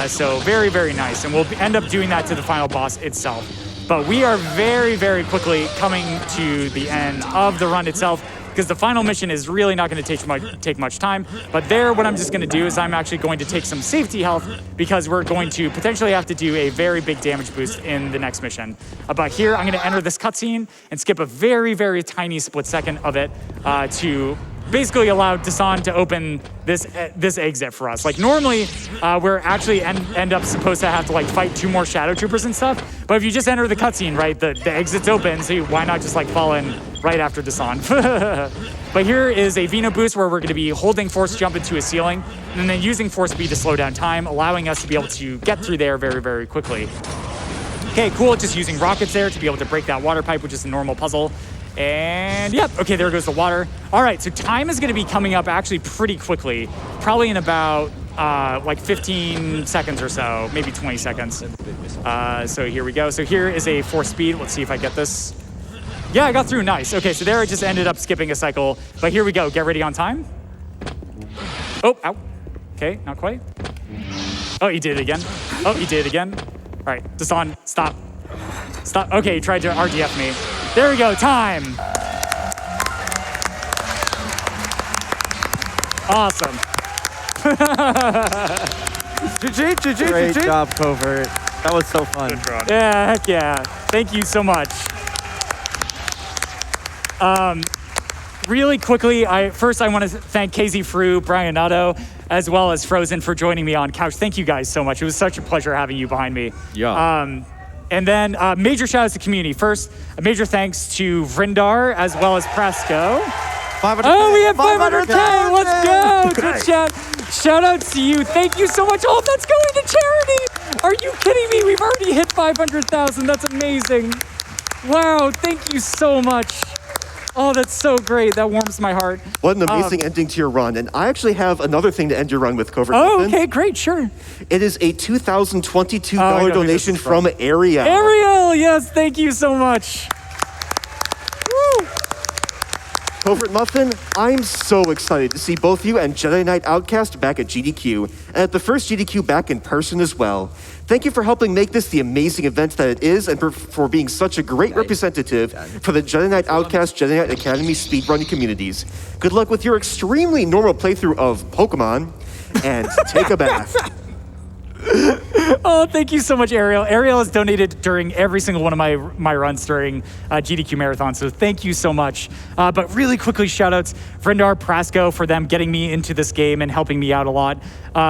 Speaker 3: So very, very nice. And we'll end up doing that to the final boss itself. But we are very, very quickly coming to the end of the run itself because the final mission is really not going to take much time. But there, what I'm just going to do is I'm actually going to take some safety health because we're going to potentially have to do a very big damage boost in the next mission. But here, I'm going to enter this cutscene and skip a very, very tiny split second of it to basically allow Dasan to open this exit for us. Like normally, we're actually end up supposed to have to like fight 2 more Shadow Troopers and stuff. But if you just enter the cutscene, right, the exit's open, so why not just like fall in right after Dasan? But here is a Vino boost where we're going to be holding force jump into a ceiling and then using force speed to slow down time, allowing us to be able to get through there very, very quickly. Okay, cool. Just using rockets there to be able to break that water pipe, which is a normal puzzle. And yep, okay, there goes the water. All right, so time is gonna be coming up actually pretty quickly, probably in about like 15 seconds or so, maybe 20 seconds. So here we go. So here is a force speed. Let's see if I get this. Yeah, I got through, nice. Okay, so there I just ended up skipping a cycle, but here we go, get ready on time. Oh, ow. Okay, not quite. Oh, you did it again. Oh, you did it again. All right, Dasan, stop. Stop, okay, you tried to RDF me. There we go, time. Awesome.
Speaker 7: Great job, Covert. That was so fun.
Speaker 3: Yeah, heck yeah. Thank you so much. Really quickly, first I want to thank KZ Fru, bryonato, as well as Frozen for joining me on couch. Thank you guys so much. It was such a pleasure having you behind me.
Speaker 2: Yeah.
Speaker 3: And then major shout outs to community. First, a major thanks to Vrindar as well as Presco Oh, we have 500K. Let's go. Twitch chat. Shout out to you. Thank you so much. Oh, that's going to charity. Are you kidding me? We've already hit 500,000. That's amazing. Wow. Thank you so much. Oh, that's so great. That warms my heart.
Speaker 1: What an amazing ending to your run. And I actually have another thing to end your run with, CovertMuffin.
Speaker 3: Oh, okay, great, sure.
Speaker 1: It is a $2,022
Speaker 3: I know who
Speaker 1: donation
Speaker 3: this is
Speaker 1: from Ariel.
Speaker 3: Ariel, yes, thank you so much. Woo.
Speaker 1: CovertMuffin, I'm so excited to see both you and Jedi Knight Outcast back at GDQ, and at the first GDQ back in person as well. Thank you for helping make this the amazing event that it is, and for being such a great representative for the Jedi Knight Outcast, Jedi Knight Academy speedrunning communities. Good luck with your extremely normal playthrough of Pokemon, and take a bath.
Speaker 3: Oh, thank you so much, Ariel. Ariel has donated during every single one of my runs during GDQ Marathon, so thank you so much. But really quickly, shout-outs, Vrindar, Prasco, for them getting me into this game and helping me out a lot.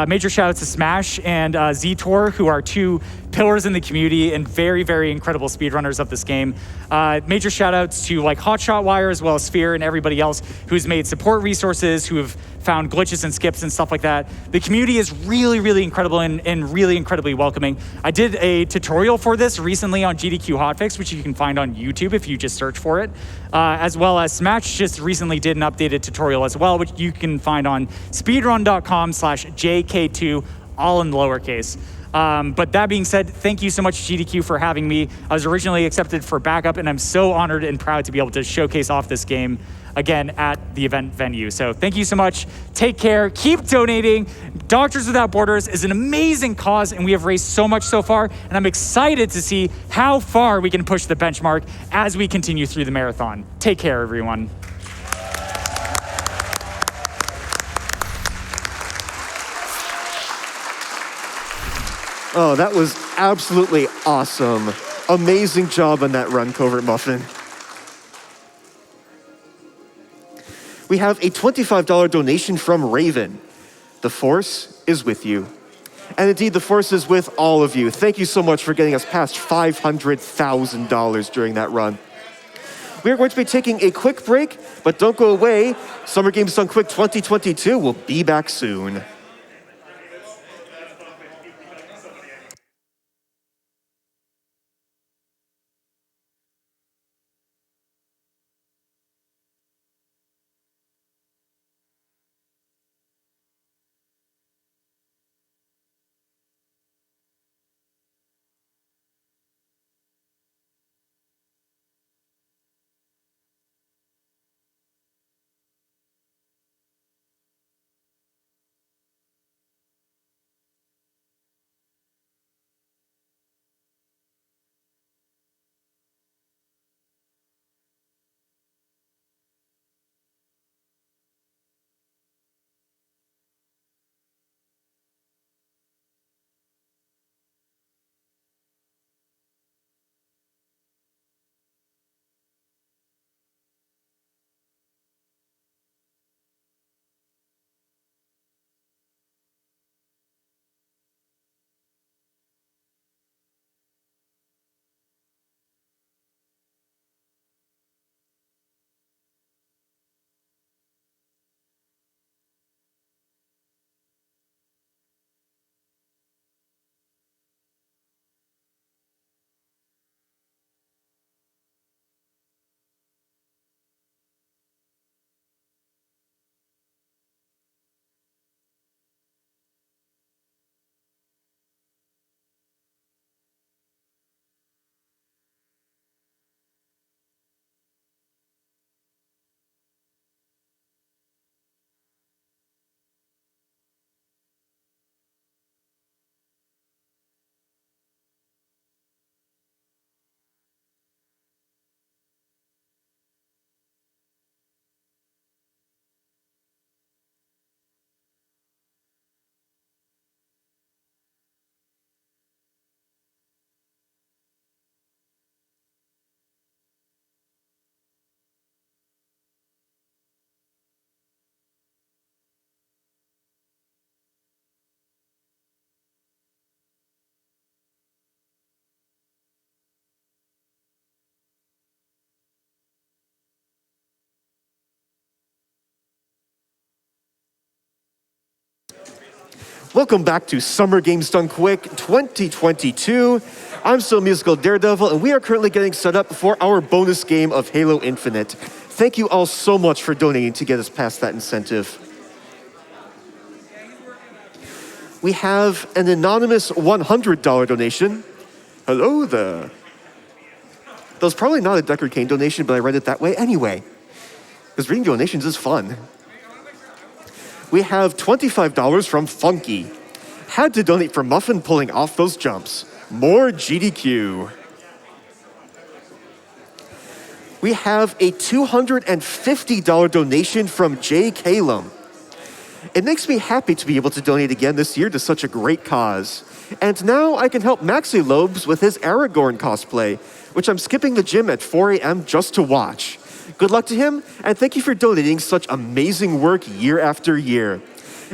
Speaker 3: Major shout-outs to Smash and Z-Tor, who are two pillars in the community and very, very incredible speedrunners of this game. Major shout-outs to like HotShotWire as well as Sphere and everybody else who's made support resources, who have found glitches and skips and stuff like that. The community is really, really incredible and really incredibly welcoming. I did a tutorial for this recently on GDQ Hotfix, which you can find on YouTube if you just search for it, as well as Smash just recently did an updated tutorial as well, which you can find on speedrun.com/JK2, all in lowercase. But that being said, thank you so much, GDQ, for having me. I was originally accepted for backup, and I'm so honored and proud to be able to showcase off this game again at the event venue. So thank you so much. Take care. Keep donating. Doctors Without Borders is an amazing cause, and we have raised so much so far, and I'm excited to see how far we can push the benchmark as we continue through the marathon. Take care, everyone.
Speaker 1: Oh, that was absolutely awesome. Amazing job on that run, CovertMuffin. We have a $25 donation from Raven. The Force is with you. And indeed, the Force is with all of you. Thank you so much for getting us past $500,000 during that run. We are going to be taking a quick break, but don't go away. Summer Games Done Quick 2022 will be back soon. Welcome back to Summer Games Done Quick 2022. I'm still Musical Daredevil, and we are currently getting set up for our bonus game of Halo Infinite. Thank you all so much for donating to get us past that incentive. We have an anonymous $100 donation. Hello there. That was probably not a Deckard Cain donation, but I read it that way anyway, because reading donations is fun. We have $25 from Funky. Had to donate for Muffin pulling off those jumps. More GDQ. We have a $250 donation from Jay Calum. It makes me happy to be able to donate again this year to such a great cause. And now I can help Maxi Lobes with his Aragorn cosplay, which I'm skipping the gym at 4 a.m. just to watch. Good luck to him, and thank you for donating such amazing work year after year.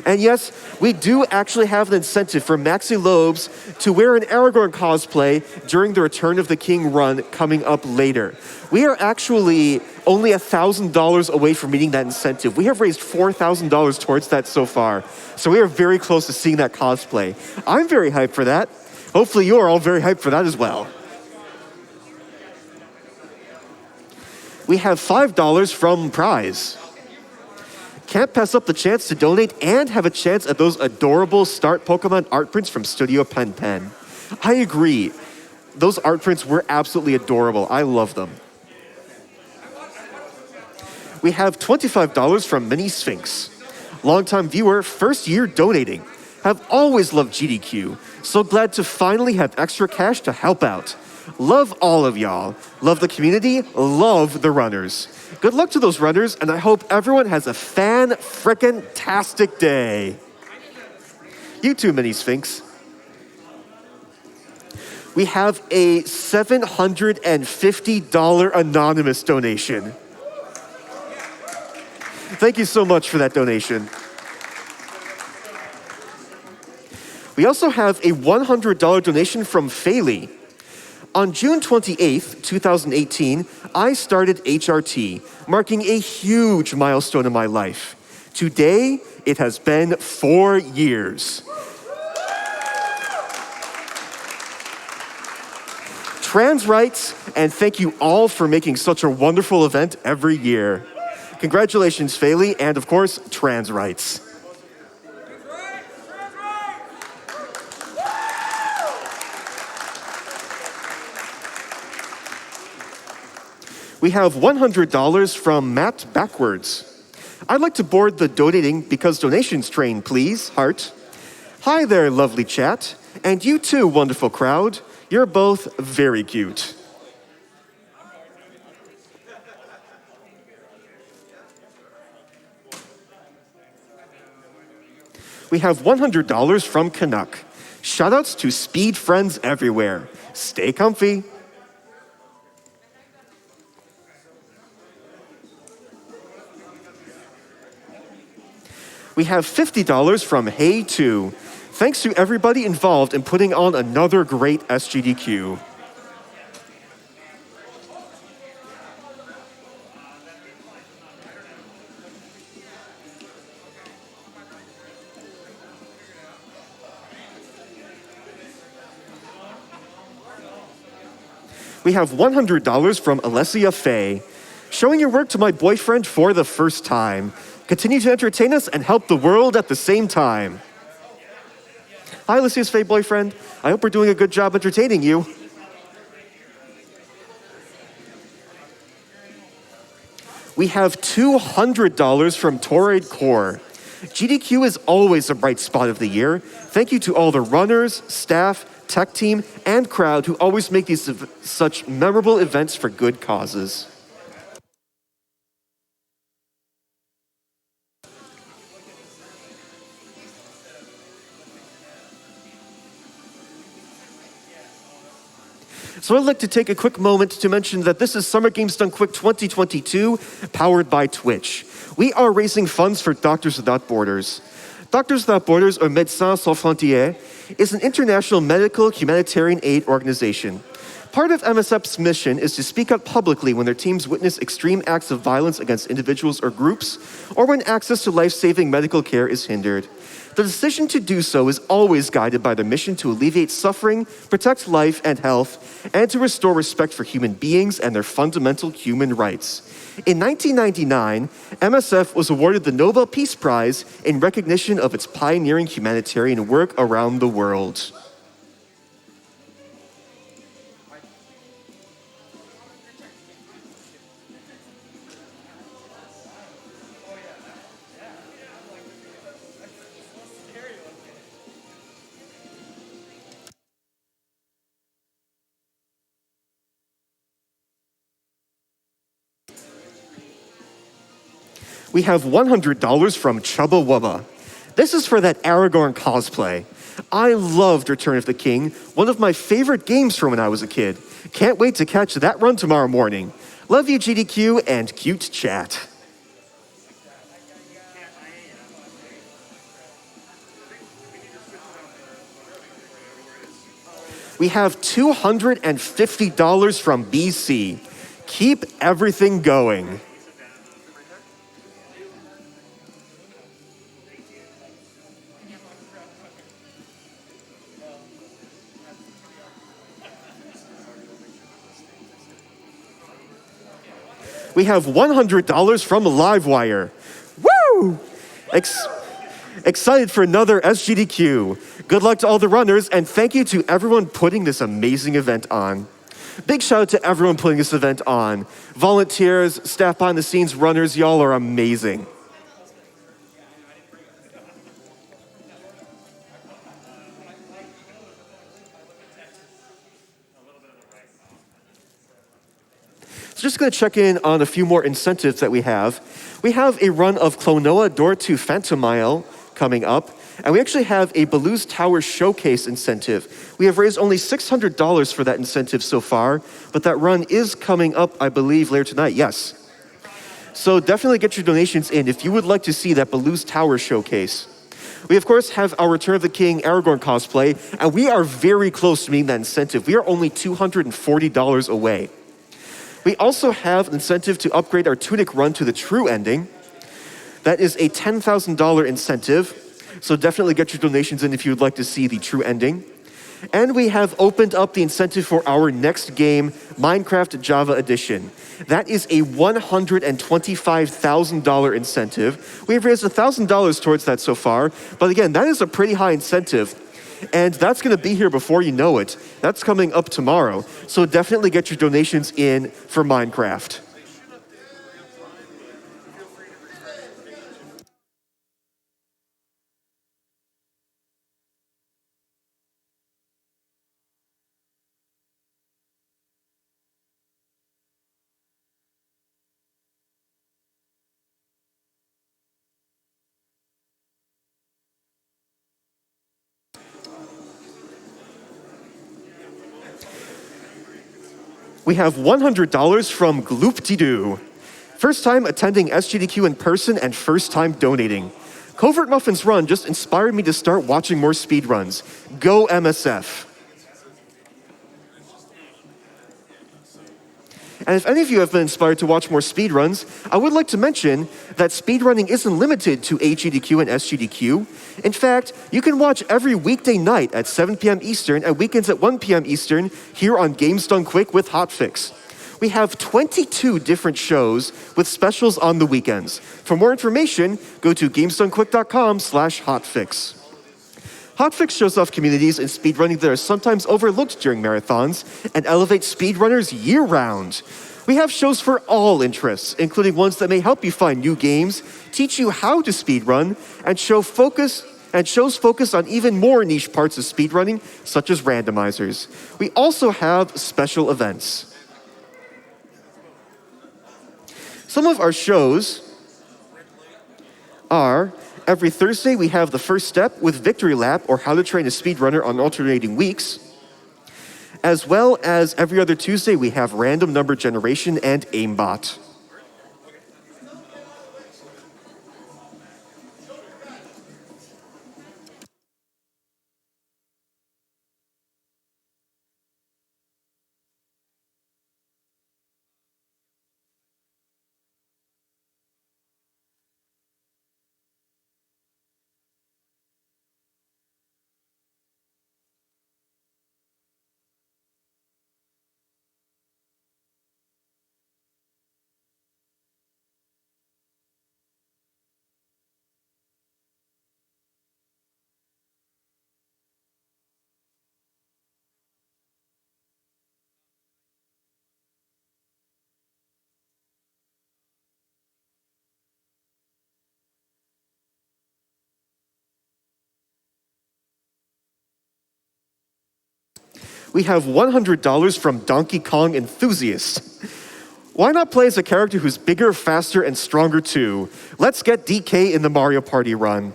Speaker 1: And yes, we do actually have an incentive for Maxi Lobes to wear an Aragorn cosplay during the Return of the King run coming up later. We are actually only $1,000 away from meeting that incentive. We have raised $4,000 towards that so far. So we are very close to seeing that cosplay. I'm very hyped for that. Hopefully you are all very hyped for that as well. We have $5 from Prize. Can't pass up the chance to donate and have a chance at those adorable Start Pokemon art prints from Studio Pen Pen. I agree. Those art prints were absolutely adorable. I love them. We have $25 from Mini Sphinx. Longtime viewer, first year donating. Have always loved GDQ. So glad to finally have extra cash to help out. Love all of y'all. Love the community. Love the runners. Good luck to those runners, and I hope everyone has a fan-frickin-tastic day. You too, Mini Sphinx. We have a $750 anonymous donation. Thank you so much for that donation. We also have a $100 donation from Faley. On June 28th, 2018, I started HRT, marking a huge milestone in my life. Today, it has been 4 years. Trans rights, and thank you all for making such a wonderful event every year. Congratulations, Faley, and of course, trans rights. We have $100 from Matt Backwards. I'd like to board the donating because donations train, please, heart. Hi there, lovely chat. And you too, wonderful crowd. You're both very cute. We have $100 from Canuck. Shoutouts to speed friends everywhere. Stay comfy. We have $50 from Hey2. Thanks to everybody involved in putting on another great SGDQ. We have $100 from Alessia Faye. Showing your work to my boyfriend for the first time. Continue to entertain us and help the world at the same time. Hi, Alessia's Faye boyfriend. I hope we're doing a good job entertaining you. We have $200 from Torrid Core. GDQ is always a bright spot of the year. Thank you to all the runners, staff, tech team, and crowd who always make these such memorable events for good causes. So I'd like to take a quick moment to mention that this is Summer Games Done Quick 2022, powered by Twitch. We are raising funds for Doctors Without Borders. Doctors Without Borders, or Médecins Sans Frontières, is an international medical humanitarian aid organization. Part of MSF's mission is to speak up publicly when their teams witness extreme acts of violence against individuals or groups, or when access to life-saving medical care is hindered. The decision to do so is always guided by their mission to alleviate suffering, protect life and health, and to restore respect for human beings and their fundamental human rights. In 1999, MSF was awarded the Nobel Peace Prize in recognition of its pioneering humanitarian work around the world. We have $100 from Chubba Wubba. This is for that Aragorn cosplay. I loved Return of the King, one of my favorite games from when I was a kid. Can't wait to catch that run tomorrow morning. Love you, GDQ, and cute chat. We have $250 from BC. Keep everything going. We have $100 from Livewire. Woo! Excited for another SGDQ. Good luck to all the runners, and thank you to everyone putting this amazing event on. Big shout out to everyone putting this event on. Volunteers, staff behind the scenes, runners, y'all are amazing. Just going to check in on a few more incentives that we have. We have a run of Klonoa Door to Phantom Mile coming up, and we actually have a Baloo's Tower Showcase incentive. We have raised only $600 for that incentive so far, but that run is coming up, I believe, later tonight, yes. So definitely get your donations in if you would like to see that Baloo's Tower Showcase. We, of course, have our Return of the King Aragorn cosplay, and we are very close to meeting that incentive. We are only $240 away. We also have an incentive to upgrade our Tunic run to the True Ending. That is a $10,000 incentive, so definitely get your donations in if you would like to see the True Ending. And we have opened up the incentive for our next game, Minecraft Java Edition. That is a $125,000 incentive. We have raised $1,000 towards that so far, but again, that is a pretty high incentive. And that's going to be here before you know it. That's coming up tomorrow. So definitely get your donations in for Minecraft. We have $100 from Gloop-de-Doo. First time attending SGDQ in person and first time donating. CovertMuffin's run just inspired me to start watching more speedruns. Go MSF. And if any of you have been inspired to watch more speedruns, I would like to mention that speedrunning isn't limited to HGDQ and SGDQ. In fact, you can watch every weekday night at 7 p.m. Eastern and weekends at 1 p.m. Eastern here on Games Done Quick with Hotfix. We have 22 different shows with specials on the weekends. For more information, go to gamesdonequick.com/hotfix. Hotfix shows off communities in speedrunning that are sometimes overlooked during marathons and elevates speedrunners year-round. We have shows for all interests, including ones that may help you find new games, teach you how to speedrun, and shows focus on even more niche parts of speedrunning, such as randomizers. We also have special events. Some of our shows are every Thursday, we have The First Step with Victory Lap, or How to Train a Speedrunner on alternating weeks. As well as every other Tuesday, we have Random Number Generation and Aimbot. We have $100 from Donkey Kong Enthusiast. Why not play as a character who's bigger, faster, and stronger too? Let's get DK in the Mario Party run.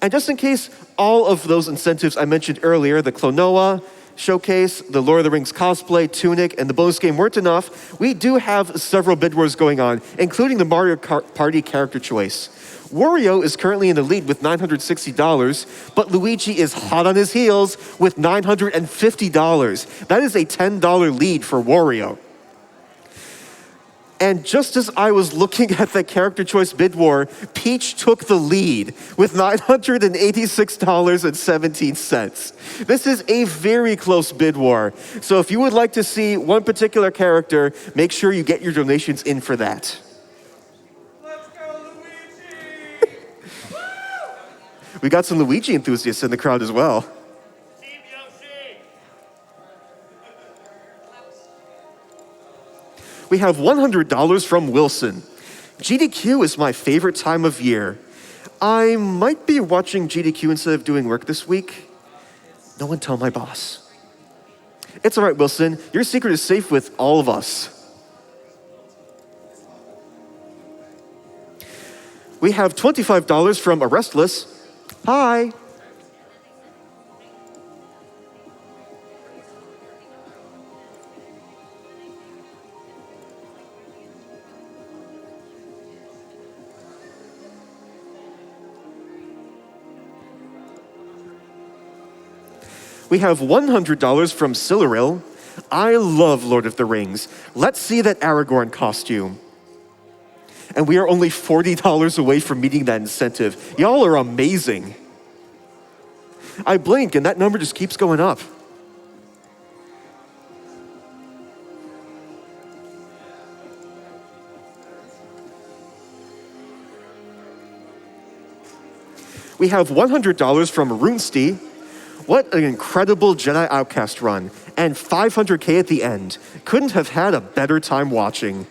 Speaker 1: And just in case all of those incentives I mentioned earlier, the Klonoa showcase, the Lord of the Rings cosplay, Tunic, and the bonus game weren't enough, we do have several bid wars going on, including the Mario Party character choice. Wario is currently in the lead with $960, but Luigi is hot on his heels with $950. That is a $10 lead for Wario. And just as I was looking at the character choice bid war, Peach took the lead with $986.17. This is a very close bid war. So if you would like to see one particular character, make sure you get your donations in for that.
Speaker 8: Let's go, Luigi!
Speaker 1: We got some Luigi enthusiasts in the crowd as well.
Speaker 8: Team Yoshi!
Speaker 1: We have $100 from Wilson. GDQ is my favorite time of year. I might be watching GDQ instead of doing work this week. No one tell my boss. It's all right, Wilson. Your secret is safe with all of us. We have $25 from Arrestless. Hi. We have $100 from Siluril. I love Lord of the Rings. Let's see that Aragorn costume. And we are only $40 away from meeting that incentive. Y'all are amazing. I blink and that number just keeps going up. We have $100 from Runestee. What an incredible Jedi Outcast run, and $500K at the end. Couldn't have had a better time watching.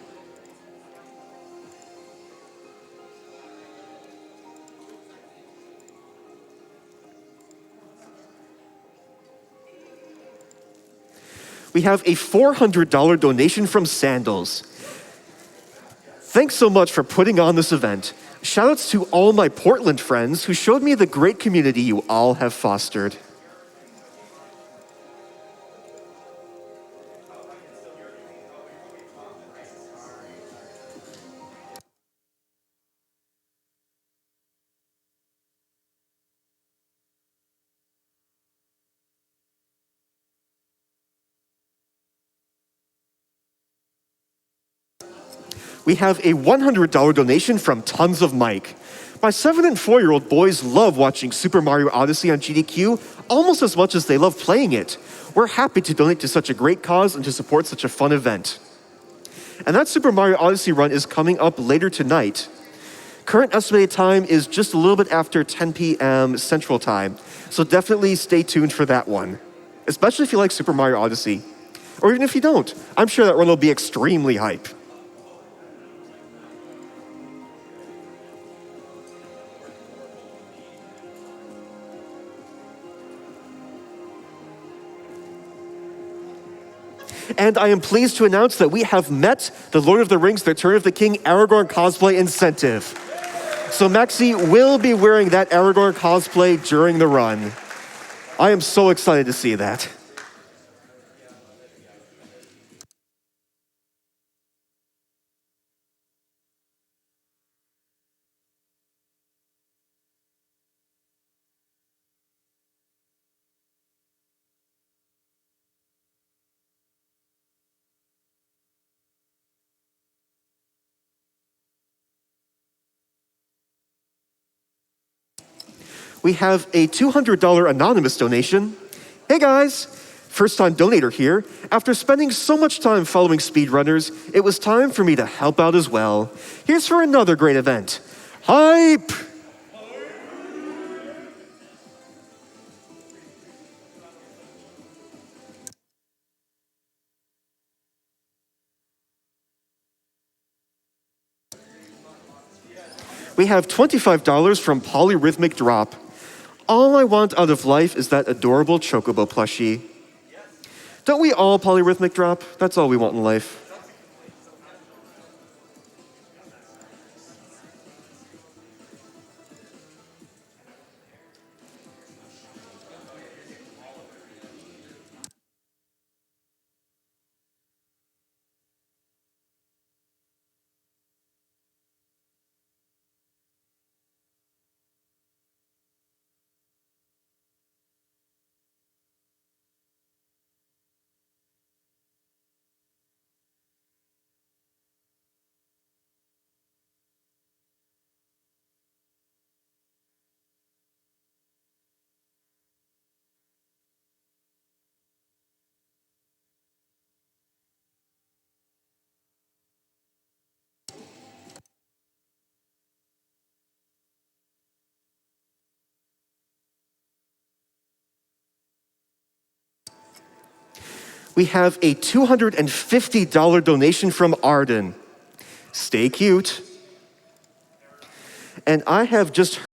Speaker 1: We have a $400 donation from Sandals. Thanks so much for putting on this event. Shoutouts to all my Portland friends who showed me the great community you all have fostered. We have a $100 donation from Tons of Mike. My 7 and 4-year-old boys love watching Super Mario Odyssey on GDQ almost as much as they love playing it. We're happy to donate to such a great cause and to support such a fun event. And that Super Mario Odyssey run is coming up later tonight. Current estimated time is just a little bit after 10 p.m. Central Time, so definitely stay tuned for that one, especially if you like Super Mario Odyssey. Or even if you don't, I'm sure that run will be extremely hype. And I am pleased to announce that we have met the Lord of the Rings, The Return of the King Aragorn cosplay incentive. So Maxi will be wearing that Aragorn cosplay during the run. I am so excited to see that. We have a $200 anonymous donation. Hey guys, first time donator here. After spending so much time following speedrunners, it was time for me to help out as well. Here's for another great event. Hype! We have $25 from Polyrhythmic Drop. All I want out of life is that adorable Chocobo plushie. Don't we all polyrhythmic drop? That's all we want in life. We have a $250 donation from Arden. Stay cute. And I have just